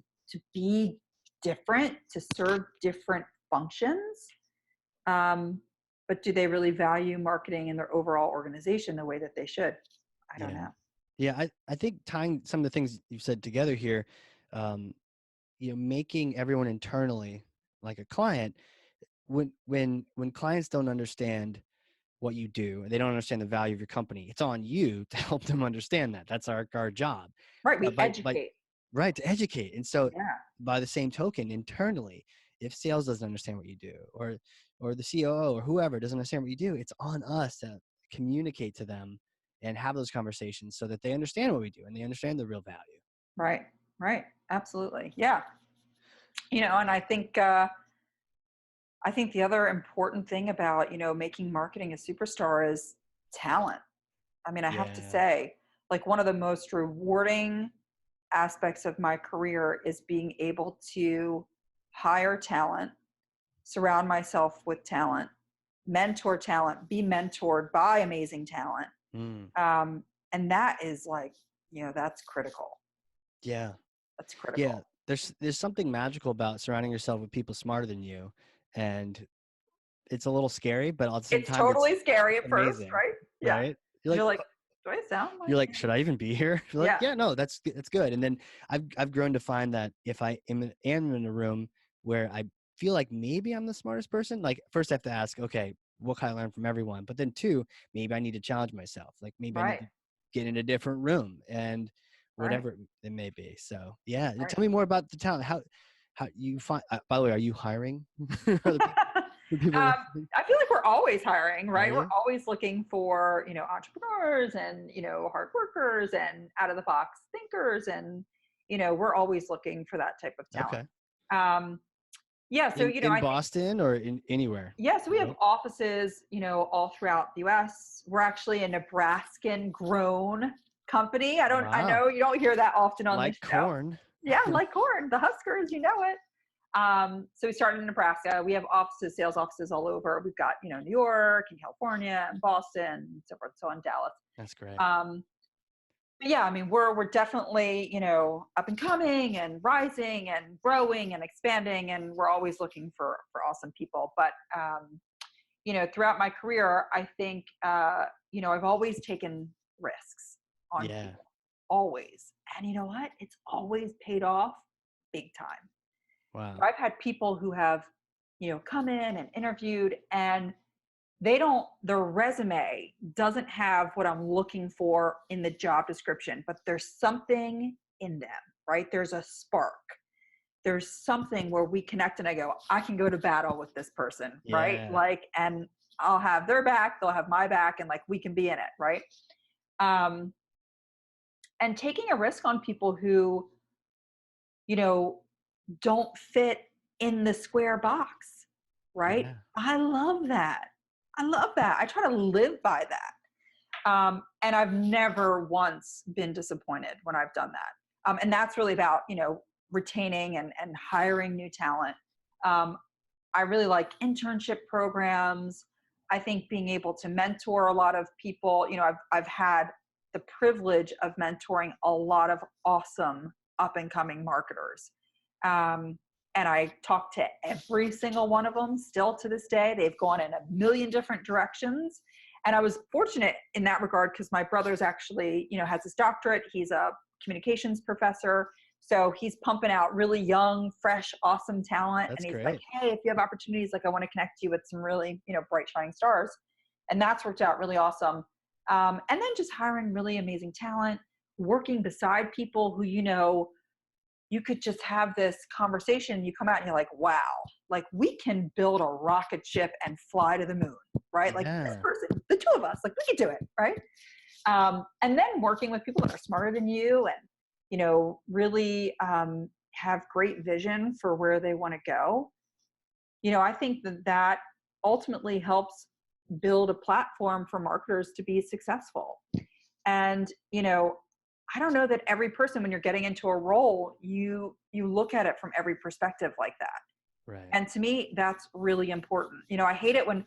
be different, to serve different functions. But do they really value marketing in their overall organization the way that they should? I don't Yeah. know. Yeah. I think tying some of the things you've said together here, um, making everyone internally like a client, when clients don't understand what you do, and they don't understand the value of your company, it's on you to help them understand that. That's our job. Right. We But by educate. right, to educate. And so Yeah. by the same token, internally, if sales doesn't understand what you do, or the COO or whoever doesn't understand what you do, it's on us to communicate to them and have those conversations so that they understand what we do and they understand the real value. Right. Right. Absolutely. Yeah. And I think the other important thing about, making marketing a superstar is talent. I mean, I have to Yeah. say, like, one of the most rewarding aspects of my career is being able to hire talent, surround myself with talent, mentor talent, be mentored by amazing talent. Mm. And that is like, that's critical. Yeah. That's Yeah. critical. There's something magical about surrounding yourself with people smarter than you. And it's a little scary, but at the same It's time, it's totally scary at first, amazing, right? Yeah. right? You're 'Cause you're like, like, do I sound you're like, like, should I even be here? You're like, yeah, yeah, no, that's good. And then I've grown to find that if I am in a room where I feel like maybe I'm the smartest person, like first I have to ask, okay, what can I learn from everyone? But then two, maybe I need to challenge myself. Like maybe I need right, to get in a different room and right, whatever it may be. So yeah, right. tell me more about the talent. How you find? By the way, are you hiring? Are the people listening? I feel like we're always hiring, Are right? We're you? always looking for, entrepreneurs and, hard workers and out of the box thinkers. And, we're always looking for that type of talent. Okay. Um, yeah. So, In I think, Boston or in anywhere, yeah, so we have right? offices, all throughout the US. We're actually a Nebraskan grown company. I Wow. know you don't hear that often on this Like show. corn. Yeah, like corn, the Huskers, you know it. So we started in Nebraska. We have offices, sales offices all over. We've got, New York and California and Boston, so forth, so on, Dallas. That's great. Um, but yeah, I mean, we're definitely, up and coming and rising and growing and expanding, and we're always looking for awesome people. But throughout my career, I think I've always taken risks on Yeah. people, always. And you know what? It's always paid off big time. Wow. I've had people who have, come in and interviewed, and their resume doesn't have what I'm looking for in the job description, but there's something in them, right? There's a spark. There's something where we connect and I go, I can go to battle with this person, right? Yeah. Like, and I'll have their back, they'll have my back, and like, we can be in it, right? Um, and taking a risk on people who, you know, don't fit in the square box, right? Yeah. I love that. I love that. I try to live by that. And I've never once been disappointed when I've done that. And that's really about, retaining and hiring new talent. I really like internship programs. I think being able to mentor a lot of people, I've had the privilege of mentoring a lot of awesome up and coming marketers. And I talk to every single one of them still to this day. They've gone in a million different directions. And I was fortunate in that regard because my brother's actually, has his doctorate. He's a communications professor. So he's pumping out really young, fresh, awesome talent. That's And he's like, great. hey, if you have opportunities, like I want to connect you with some really, bright shining stars. And that's worked out really awesome. And then just hiring really amazing talent, working beside people who, you could just have this conversation. You come out and you're like, wow, like we can build a rocket ship and fly to the moon, right? Like this Yeah. person, the two of us, like we could do it, right? And then working with people that are smarter than you and, really have great vision for where they want to go. I think that ultimately helps build a platform for marketers to be successful. And, I don't know that every person, when you're getting into a role, you look at it from every perspective like that. Right. And to me, that's really important. I hate it when,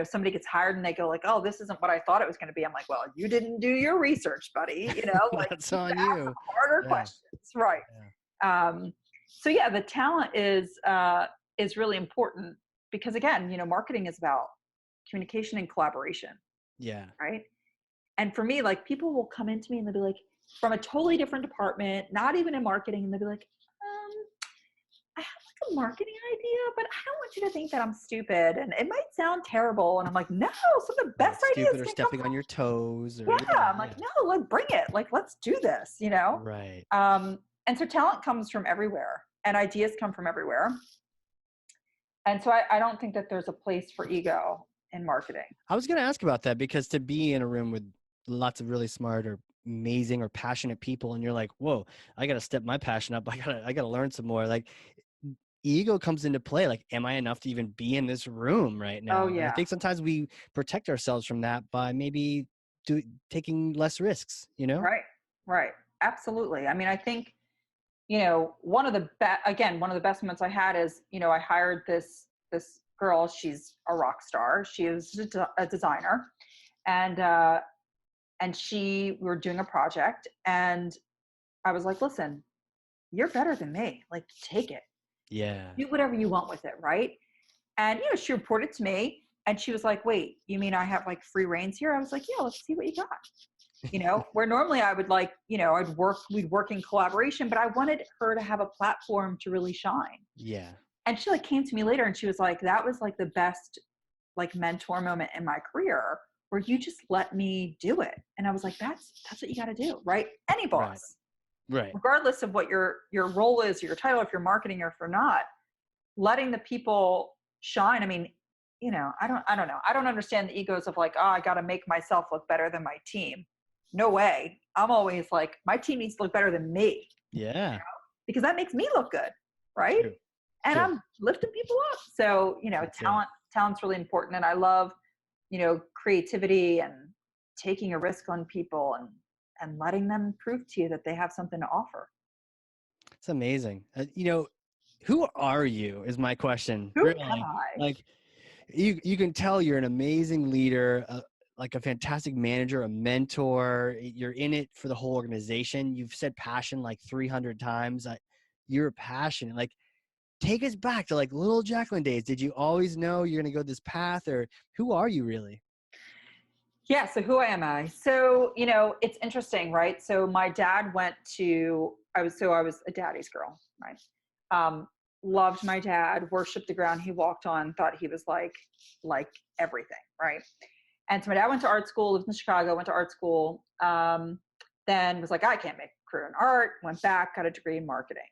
somebody gets hired and they go like, oh, this isn't what I thought it was going to be. I'm like, well, you didn't do your research, buddy. Like That's you on ask you. harder Yeah. questions. Right. Yeah. So yeah, the talent is really important because again, marketing is about communication and collaboration. Yeah. Right. And for me, like people will come into me and they'll be like, from a totally different department, not even in marketing, and they'll be like, I have a marketing idea, but I don't want you to think that I'm stupid and it might sound terrible. And I'm like, no, some of the best ideas stupid or can stepping come on your toes or yeah, I'm like, no, let's bring it. Like, let's do this, you know? right. And so talent comes from everywhere and ideas come from everywhere. And so I don't think that there's a place for ego in marketing. I was going to ask about that because to be in a room with lots of really smart or amazing or passionate people and you're like, whoa, I got to step my passion up. I got to learn some more. Like ego comes into play. Like, am I enough to even be in this room right now? Oh, And I yeah. think sometimes we protect ourselves from that by maybe taking less risks, you know? Right. Right. Absolutely. I mean, I think, you know, one of the best moments I had is, you know, I hired this girl. She's a rock star. She is a designer, and we were doing a project, and I was like, listen, you're better than me. Like, take it, Yeah. do whatever you want with it, right? And you know, she reported to me, and she was like, wait, you mean I have like free reins here? I was like, yeah, let's see what you got. You know, where normally I would like, you know, we'd work in collaboration, but I wanted her to have a platform to really shine. Yeah. And she like came to me later and she was like, that was like the best like mentor moment in my career where you just let me do it. And I was like, that's what you got to do, right? Any boss, Right. regardless of what your role is, or your title, if you're marketing or if you're not, letting the people shine. I mean, you know, I don't know. I don't understand the egos of like, oh, I got to make myself look better than my team. No way. I'm always like, my team needs to look better than me. Yeah. You know? Because that makes me look good. Right. True. And True. I'm lifting people up. So, you know, That's talent's really important. And I love, you know, creativity and taking a risk on people and letting them prove to you that they have something to offer. It's amazing. You know, who are you is my question. Who am Really. I? Like you can tell you're an amazing leader, like a fantastic manager, a mentor. You're in it for the whole organization. You've said passion like 300 times. You're passionate. Like take us back to like little Jacklynn days. Did you always know you're going to go this path or who are you really? Yeah. So who am I? So, you know, it's interesting, right? So my dad I was a daddy's girl, right? Um, Loved my dad, worshiped the ground he walked on, thought he was like everything, right? And so my dad went to art school, lived in Chicago, went to art school, then was like, I can't make a career in art, went back, got a degree in marketing.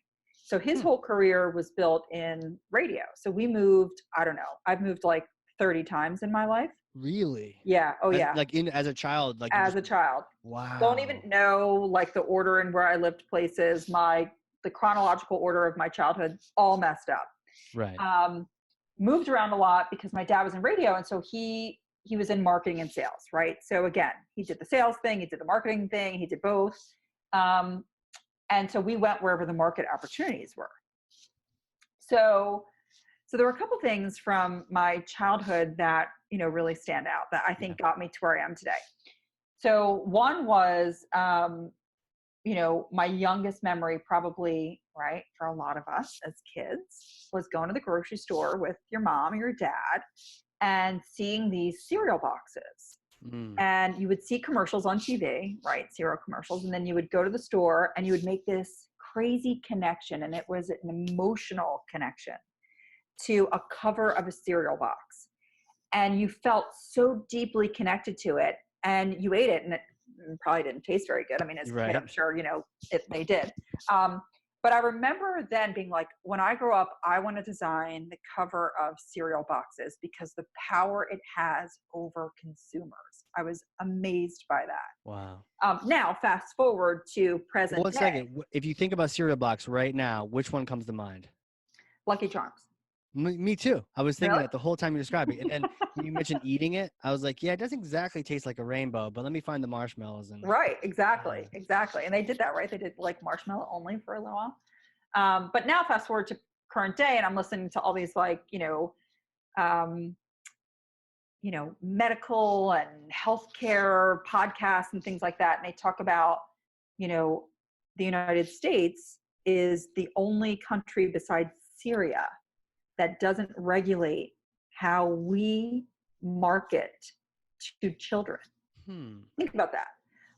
So his whole career was built in radio. So we moved, I don't know, I've moved like 30 times in my life. Really? Yeah. Oh, yeah. As a child, like As a child. wow. Don't even know like the order and where I lived places, the chronological order of my childhood, all messed up. Right. Moved around a lot because my dad was in radio. And so he was in marketing and sales, right? So again, he did the sales thing, he did the marketing thing, he did both. And so we went wherever the market opportunities were. So there were a couple things from my childhood that, you know, really stand out that I think got me to where I am today. So one was, you know, my youngest memory probably, right, for a lot of us as kids was going to the grocery store with your mom or your dad and seeing these cereal boxes. And you would see commercials on TV, right? Cereal commercials. And then you would go to the store and you would make this crazy connection. And it was an emotional connection to a cover of a cereal box. And you felt so deeply connected to it and you ate it and it probably didn't taste very good. I mean, as a kid, I'm sure, you know, they did. But I remember then being like, when I grow up, I want to design the cover of cereal boxes because the power it has over consumers. I was amazed by that. Wow. Now, fast forward to present One day. second. If you think about cereal box right now, which one comes to mind? Lucky Charms. Me too. I was thinking Really? that the whole time you're describing. And then when you mentioned eating it, I was like, yeah, it doesn't exactly taste like a rainbow, but let me find the marshmallows. Right. Exactly. And they did that, right? They did like marshmallow only for a little while. But now fast forward to current day and I'm listening to all these like, medical and healthcare podcasts and things like that. And they talk about, the United States is the only country besides Syria that doesn't regulate how we market to children. Think about that.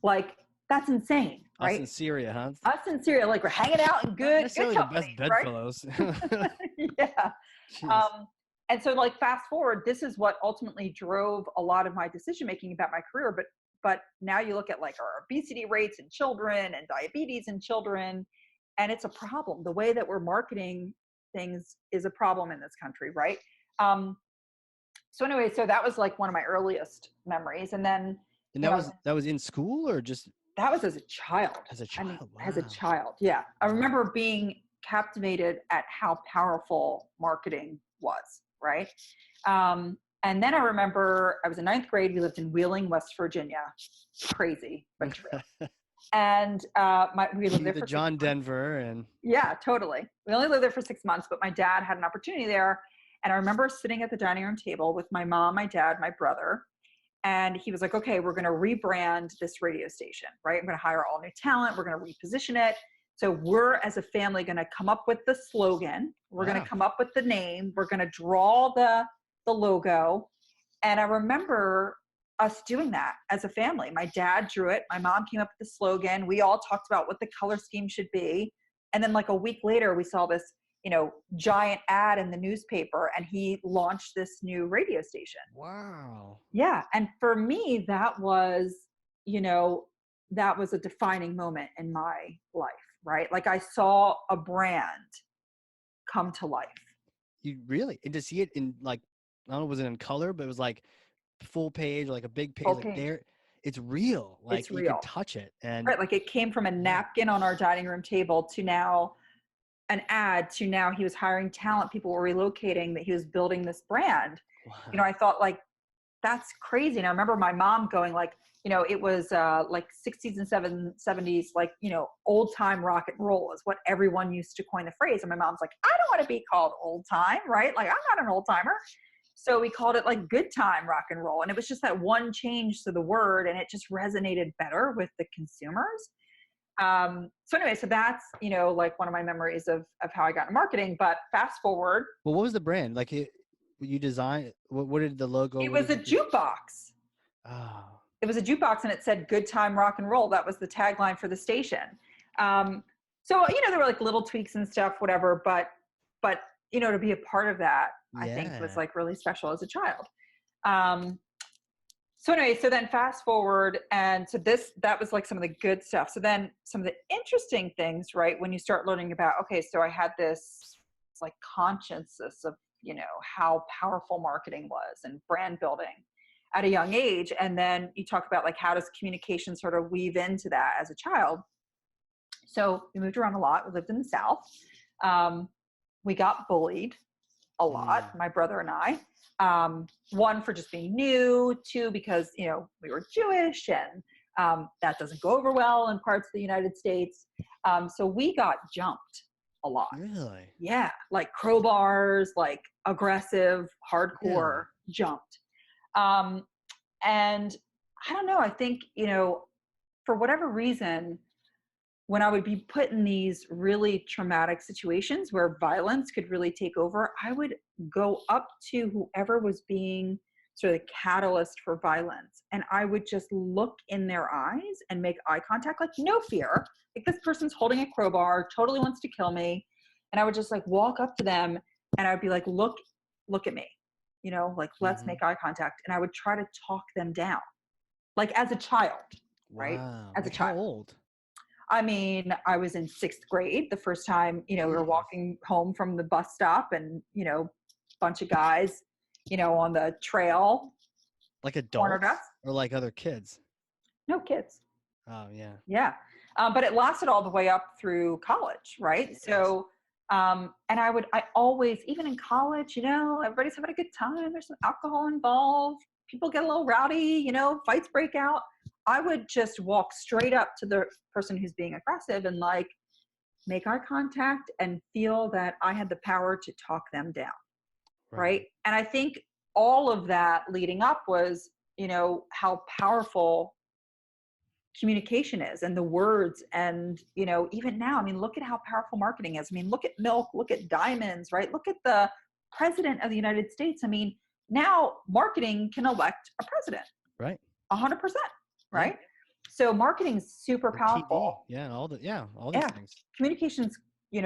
Like That's insane, Us in right? Syria, huh? Us in Syria, like we're hanging out in Not good necessarily the best company, right? bedfellows. Yeah. Jeez. And so like fast forward, this is what ultimately drove a lot of my decision making about my career. But now you look at like our obesity rates in children and diabetes in children, and it's a problem. The way that we're marketing things is a problem in this country, right? Um, so anyway, so that was like one of my earliest memories. And then, And you know, that was in school or just that was as a child. as a I mean, child? as a Wow. child, yeah. I remember being captivated at how powerful marketing was, right? And then I remember I was in ninth grade. We lived in Wheeling, West Virginia. Crazy, but true. And we lived there The for John 6 months. Denver and Yeah, totally. We only lived there for 6 months, but my dad had an opportunity there. And I remember sitting at the dining room table with my mom, my dad, my brother, and he was like, okay, we're going to rebrand this radio station, right? I'm going to hire all new talent. We're going to reposition it. So we're, as a family, going to come up with the slogan. We're going wow. to come up with the name. We're going to draw the logo. And I remember us doing that as a family. My dad drew it. My mom came up with the slogan. We all talked about what the color scheme should be. And then like a week later, we saw this, giant ad in the newspaper, and he launched this new radio station. Wow. Yeah. And for me, that was a defining moment in my life, right? Like I saw a brand come to life. You really, and to see it in like, I don't know, was it in color, but it was like full page, like a big page, Full like page. there, it's real. Like It's you real. could touch it. And Right. Like it came from a napkin on our dining room table to now an ad to now he was hiring talent. People were relocating, that he was building this brand. wow. I thought like, that's crazy. And I remember my mom going like, it was like 60s and 70s, like, old time rock and roll is what everyone used to coin the phrase. And my mom's like, I don't want to be called old time, right? Like I'm not an old timer. So we called it like good time rock and roll. And it was just that one change to the word, and it just resonated better with the consumers. So anyway, so that's, like one of my memories of how I got into marketing. But fast forward. Well, what was the brand? Like you designed, what did the logo? It was a jukebox. Oh. It was a jukebox, and it said "Good Time Rock and Roll." That was the tagline for the station. So there were like little tweaks and stuff, whatever. But to be a part of that, I think was like really special as a child. So anyway, so then fast forward, and so that was like some of the good stuff. So then some of the interesting things, right? When you start learning about, okay, so I had this like consciousness of how powerful marketing was and brand building at a young age. And then you talk about like, how does communication sort of weave into that as a child? So we moved around a lot. We lived in the South. We got bullied a lot, my brother and I. One, for just being new. Two, because, we were Jewish, and that doesn't go over well in parts of the United States. So we got jumped a lot. Really? Yeah. Like crowbars, like aggressive, hardcore jumped. And I don't know, I think, for whatever reason, when I would be put in these really traumatic situations where violence could really take over, I would go up to whoever was being sort of the catalyst for violence. And I would just look in their eyes and make eye contact, like no fear. Like this person's holding a crowbar, totally wants to kill me. And I would just like walk up to them, and I would be like, look at me, like let's make eye contact. And I would try to talk them down, like as a child, right? Wow. As a child. How old? I mean, I was in 6th grade the first time, we were walking home from the bus stop, and, bunch of guys, on the trail. Like adults or like other kids? No, kids. Oh, yeah. Yeah. But it lasted all the way up through college, right? Yes. So, and I always, even in college, everybody's having a good time. There's some alcohol involved. People get a little rowdy, fights break out. I would just walk straight up to the person who's being aggressive and like make eye contact and feel that I had the power to talk them down. Right. And I think all of that leading up was, how powerful communication is, and the words. And, even now, I mean, look at how powerful marketing is. I mean, look at milk, look at diamonds, right? Look at the president of the United States. I mean, now marketing can elect a president. Right. 100%. Right. So marketing's super or TD. powerful. Yeah, all these Yeah. things. Communication's,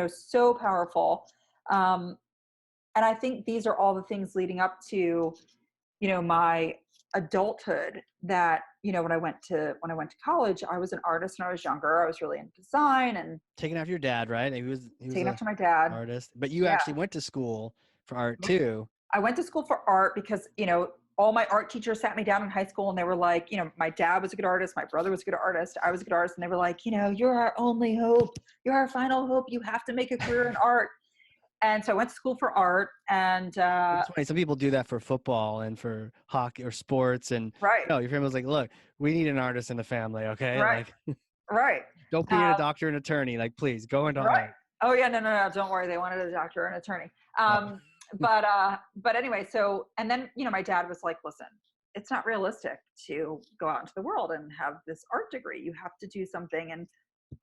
so powerful. And I think these are all the things leading up to, my adulthood that, when I went to college, I was an artist when I was younger. I was really into design and Taking after your dad, right? He was taken a after my dad. artist, but you Yeah. actually went to school for art too. I went to school for art because, all my art teachers sat me down in high school and they were like, my dad was a good artist. My brother was a good artist. I was a good artist. And they were like, you're our only hope. You're our final hope. You have to make a career in art. And so I went to school for art and, It's funny. Some people do that for football and for hockey or sports. And right, no, your family's like, look, we need an artist in the family. Okay. right, Like, right, don't be a doctor and attorney. Like, please go into right. art. Oh yeah, no. Don't worry. They wanted a doctor and attorney. Oh. But anyway, so, and then, my dad was like, listen, it's not realistic to go out into the world and have this art degree. You have to do something. And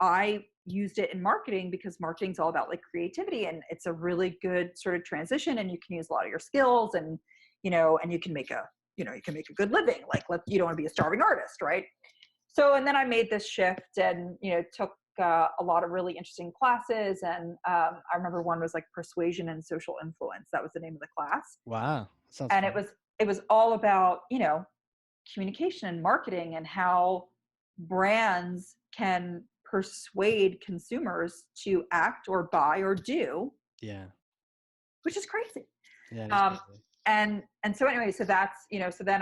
I used it in marketing because marketing's all about like creativity and it's a really good sort of transition and you can use a lot of your skills and, and you can make a good living. Like, you don't want to be a starving artist. Right. So, and then I made this shift and, took a lot of really interesting classes. And I remember one was like persuasion and social influence. That was the name of the class. Wow. Sounds And fun. it was all about, communication and marketing and how brands can persuade consumers to act or buy or do, Yeah. which is crazy. Yeah. It is crazy. And so anyway, so that's, so then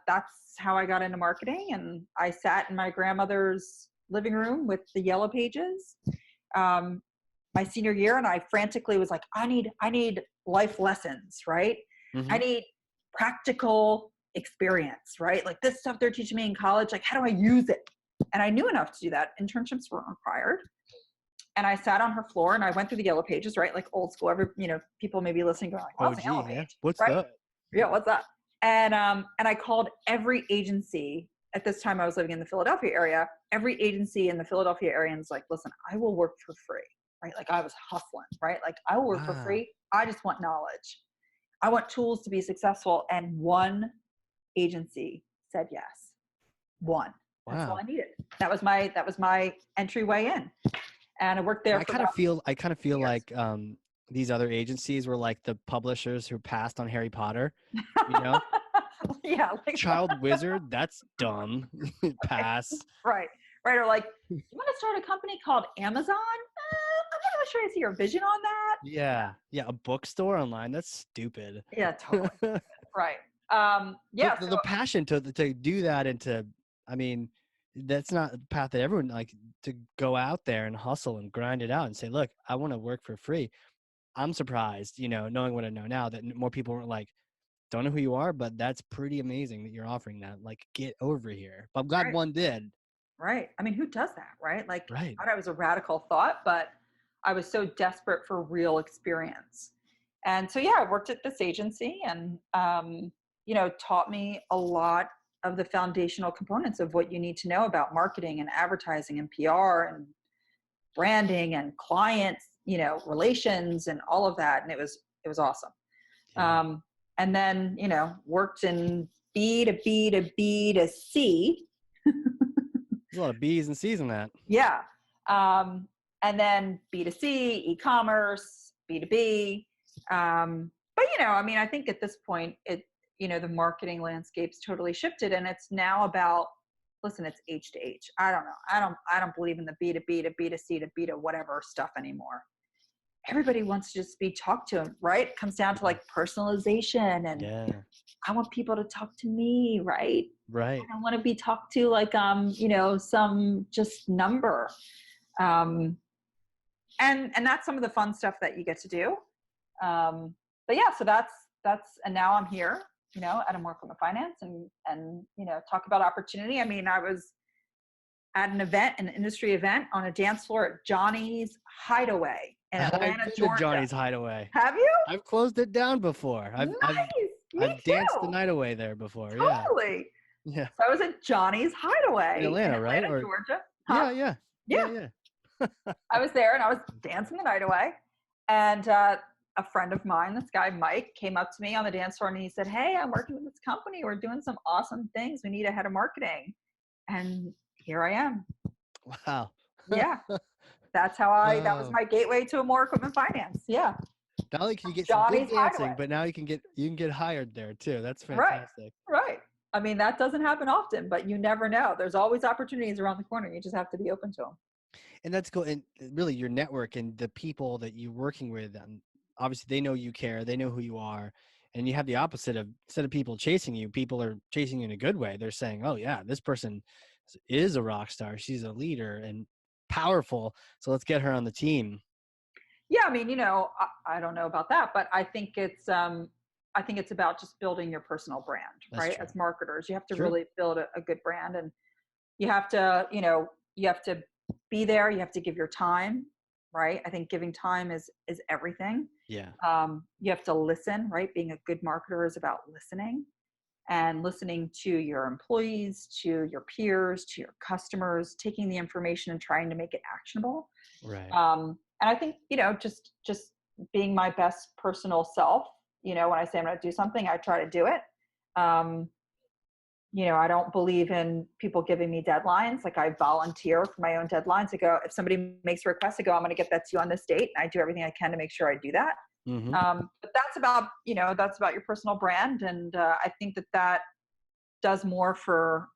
that's how I got into marketing and I sat in my grandmother's living room with the yellow pages, my senior year. And I frantically was like, I need life lessons, right? Mm-hmm. I need practical experience, right? Like this stuff they're teaching me in college, like how do I use it? And I knew enough to do that. Internships weren't required. And I sat on her floor and I went through the yellow pages, right? Like old school, people may be listening going like, what's a yellow page? Yeah. What's right? that? Yeah, what's that? And I called every agency. At this time I was living in the Philadelphia area, every agency in the Philadelphia area and was like, listen, I will work for free, right? Like I was hustling, right? Like I will work for free. I just want knowledge. I want tools to be successful. And one agency said yes. One. That's all I needed. That was my entryway in. And I worked there. I kind of feel like these other agencies were like the publishers who passed on Harry Potter, Yeah. Like Child Wizard, that's dumb. Pass. Right. Or like, you want to start a company called Amazon? I'm not really sure I see your vision on that. Yeah. Yeah. A bookstore online. That's stupid. Yeah, totally. Right. Yeah. The passion to do that and that's not the path that everyone like to go out there and hustle and grind it out and say, look, I want to work for free. I'm surprised, knowing what I know now that more people weren't like, don't know who you are, but that's pretty amazing that you're offering that. Like, get over here. But I'm glad one did. Right. I mean, who does that, right? Like, right. I thought it was a radical thought, but I was so desperate for real experience. And so, yeah, I worked at this agency and, taught me a lot of the foundational components of what you need to know about marketing and advertising and PR and branding and clients, relations and all of that. And it was awesome. Yeah. And then, worked in B to B to B to C. There's a lot of B's and C's in that. Yeah. And then B2C, e-commerce, B2B. But, I think at this point, the marketing landscape's totally shifted and it's now about, listen, it's H to H. I don't know. I don't believe in the B2B to B2C to B to whatever stuff anymore. Everybody wants to just be talked to, right? It comes down to like personalization and I want people to talk to me, right? Right. I don't want to be talked to like, some just number. And that's some of the fun stuff that you get to do. But yeah, so that's, and now I'm here, at Encompasses Finance and, talk about opportunity. I mean, I was at an industry event on a dance floor at Johnny's Hideaway in Atlanta, Georgia. Johnny's Hideaway. Have you? I've closed it down before. I've danced the night away there before. Totally. Yeah. So I was at Johnny's Hideaway in Atlanta, right? Georgia. Huh? Yeah. I was there and I was dancing the night away. And a friend of mine, this guy, Mike, came up to me on the dance floor and he said, hey, I'm working with this company. We're doing some awesome things. We need a head of marketing. And here I am. Wow. Yeah. That was Oh, my gateway to more equipment finance. Yeah. not only can you get some good Johnny's dancing, Hideaway. but now you can get hired there too. That's Right. fantastic. Right. I mean, that doesn't happen often, but you never know. There's always opportunities around the corner. You just have to be open to them. And that's cool. And really, your network and the people that you're working with, obviously, they know you care. They know who you are. And you have the opposite of, instead of people chasing you, people are chasing you in a good way. They're saying, "Oh yeah, this person is a rock star. She's a leader and powerful. So let's get her on the team." Yeah, I mean, I don't know about that, but I think it's about just building your personal brand, That's right? true. As marketers, you have to True. really build a good brand, and you have to, you have to be there. You have to give your time, right? I think giving time is everything. Yeah. You have to listen, right? Being a good marketer is about listening and listening to your employees, to your peers, to your customers, taking the information and trying to make it actionable. Right. And I think, just being my best personal self, when I say I'm going to do something, I try to do it. Um, I don't believe in people giving me deadlines. Like, I volunteer for my own deadlines. I go, if somebody makes a request, I go, I'm going to get that to you on this date. And I do everything I can to make sure I do that. Mm-hmm. But that's about your personal brand. And I think that does more for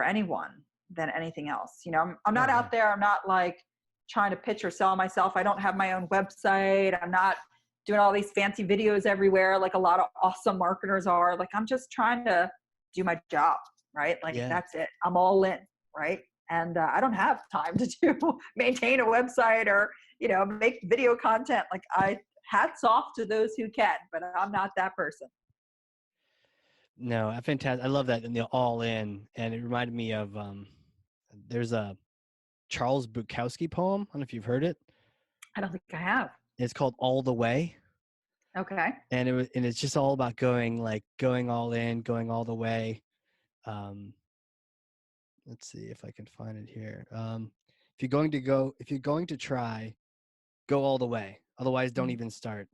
anyone than anything else. I'm not Oh yeah. out there. I'm not like trying to pitch or sell myself. I don't have my own website. I'm not doing all these fancy videos everywhere like a lot of awesome marketers are. Like, I'm just trying to do my job, right? Like, Yeah. that's it. I'm all in, right? And I don't have time to maintain a website or make video content. Like, hats off to those who can, but I'm not that person. No, fantastic. I love that. And the all in. And it reminded me of there's a Charles Bukowski poem. I don't know if you've heard it. I don't think I have. It's called All the Way. Okay. And it's just all about going all in, going all the way. Let's see if I can find it here. If you're going to try, go all the way. Otherwise, don't even start.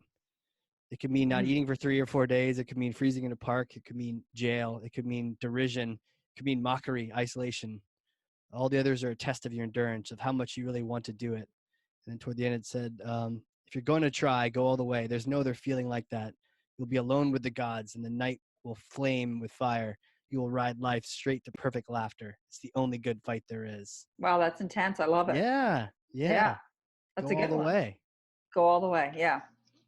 It could mean not Mm-hmm. eating for 3 or 4 days. It could mean freezing in a park. It could mean jail. It could mean derision. It could mean mockery, isolation. All the others are a test of your endurance, of how much you really want to do it. And then toward the end, it said, if you're going to try, go all the way. There's no other feeling like that. You'll be alone with the gods, and the night will flame with fire. You will ride life straight to perfect laughter. It's the only good fight there is. Wow, that's intense. I love it. Yeah. Yeah, Yeah. that's Go a all good the one. way. Go all the way. Yeah.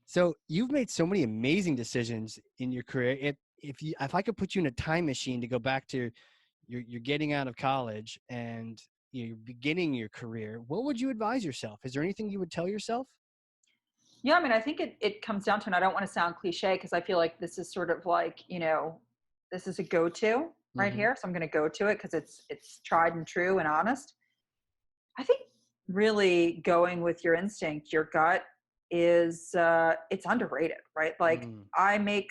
So you've made so many amazing decisions in your career. If I could put you in a time machine to go back to you're getting out of college and you're beginning your career, what would you advise yourself? Is there anything you would tell yourself? Yeah, I mean, I think it comes down to, and I don't want to sound cliche because I feel like this is sort of like, this is a go-to right Mm-hmm. here. So I'm going to go to it because it's tried and true and honest. I think really going with your instinct, your gut is it's underrated, right? Like, Mm,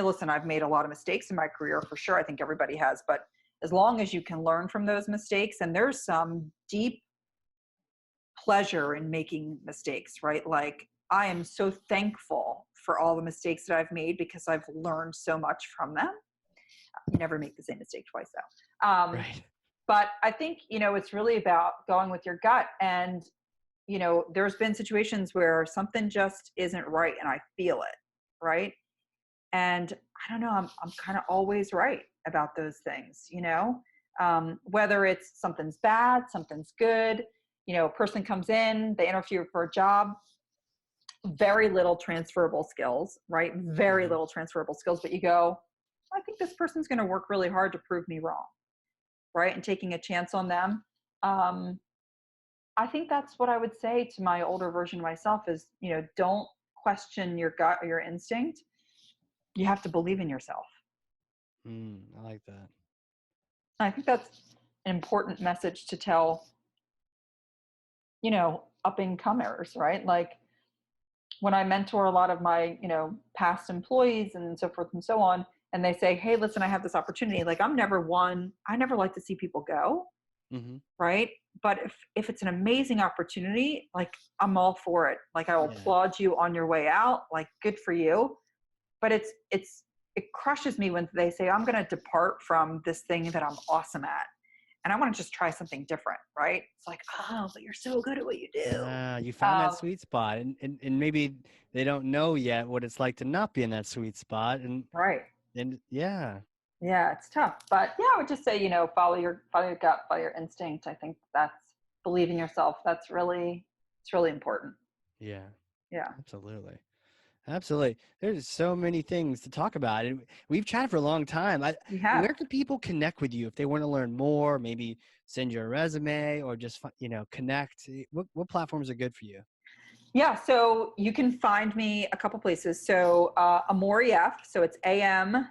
listen, I've made a lot of mistakes in my career for sure. I think everybody has, but as long as you can learn from those mistakes, and there's some deep pleasure in making mistakes, right? Like, I am so thankful for all the mistakes that I've made because I've learned so much from them. You never make the same mistake twice, though. right. But I think, it's really about going with your gut. And, there's been situations where something just isn't right and I feel it, right? And I don't know, I'm kind of always right about those things, whether it's something's bad, something's good, a person comes in, they interview for a job, very little transferable skills, right? Very Mm-hmm. little transferable skills, but you go, I think this person's going to work really hard to prove me wrong, right? And taking a chance on them. I think that's what I would say to my older version of myself is, don't question your gut or your instinct. You have to believe in yourself. I like that. I think that's an important message to tell, up and comers, right? Like, when I mentor a lot of my, past employees and so forth and so on, and they say, hey, listen, I have this opportunity. Like, I never like to see people go, Mm-hmm. right? But if it's an amazing opportunity, like, I'm all for it. Like, I will Yeah. applaud you on your way out. Like, good for you. But it crushes me when they say, I'm going to depart from this thing that I'm awesome at. and I want to just try something different, right? It's like, oh, but you're so good at what you do. You found that Um, sweet spot, and maybe they don't know yet what it's like to not be in that sweet spot, right. and yeah. Yeah, it's tough. But yeah, I would just say, follow your gut, follow your instinct. I think that's believe in yourself. It's really important. Yeah, Yeah. absolutely. Absolutely. There's so many things to talk about. And we've chatted for a long time. We have. Where can people connect with you if they want to learn more, maybe send you a resume or just, connect? What platforms are good for you? Yeah, so you can find me a couple places. So AmoreF, so it's AMUREF.com.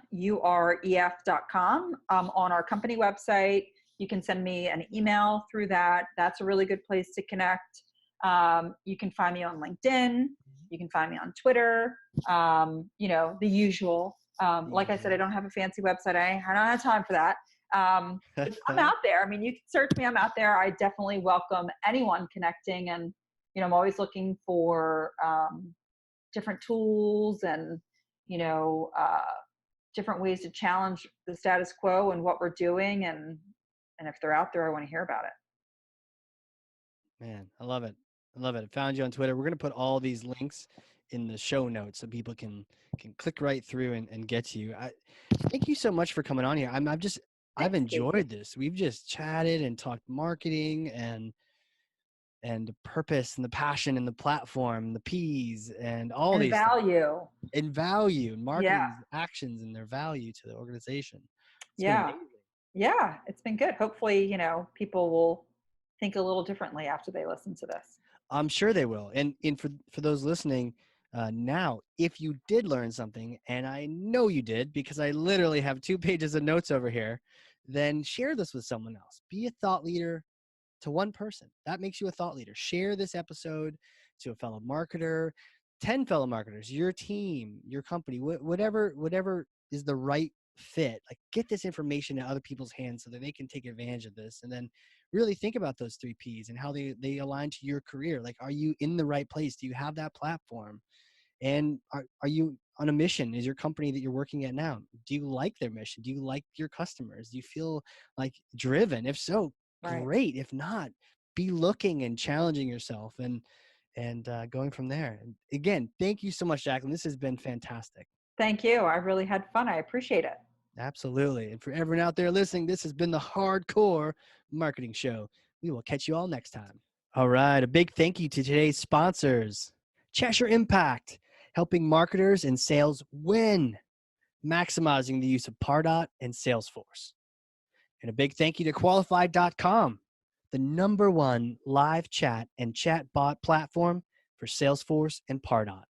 On our company website, you can send me an email through that. That's a really good place to connect. You can find me on LinkedIn. You can find me on Twitter. The usual. Like I said, I don't have a fancy website. I don't have time for that. But I'm out there. I mean, you can search me. I'm out there. I definitely welcome anyone connecting, and I'm always looking for different tools and you know uh, different ways to challenge the status quo and what we're doing, and if they're out there, I want to hear about it. Man, I love it. I love it. I found you on Twitter. We're going to put all these links in the show notes so people can click right through and get to you. Thank you so much for coming on here. I've Thanks, Casey. enjoyed this. We've just chatted and talked marketing and the purpose and the passion and the platform, the P's and all And these things, value. and value, Yeah. marketing's actions and their value to the organization. It's been Yeah. amazing. Yeah, it's been good. Hopefully, people will think a little differently after they listen to this. I'm sure they will. And for those listening now, if you did learn something, and I know you did because I literally have 2 pages of notes over here, then share this with someone else. Be a thought leader to one person. That makes you a thought leader. Share this episode to a fellow marketer, 10 fellow marketers, your team, your company, whatever is the right fit. Like, get this information in other people's hands so that they can take advantage of this, and then really think about those 3 P's and how they align to your career. Like, are you in the right place? Do you have that platform? And are you on a mission? Is your company that you're working at now, do you like their mission? Do you like your customers? Do you feel like driven? If so, Right. great. If not, be looking and challenging yourself and going from there. And again, thank you so much, Jacklynn. This has been fantastic. Thank you. I really had fun. I appreciate it. Absolutely. And for everyone out there listening, this has been the Hardcore Marketing Show. We will catch you all next time. All right. A big thank you to today's sponsors: Cheshire Impact, helping marketers and sales win, maximizing the use of Pardot and Salesforce. And a big thank you to Qualified.com, the #1 live chat and chatbot platform for Salesforce and Pardot.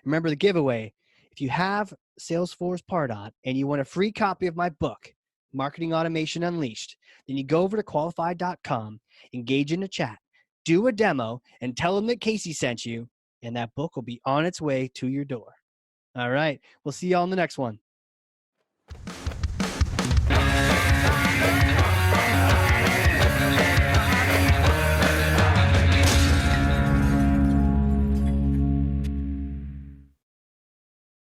Remember the giveaway. If you have Salesforce Pardot and you want a free copy of my book, Marketing Automation Unleashed, then you go over to Qualified.com, engage in a chat, do a demo, and tell them that Casey sent you, and that book will be on its way to your door. All right. We'll see you all in the next one.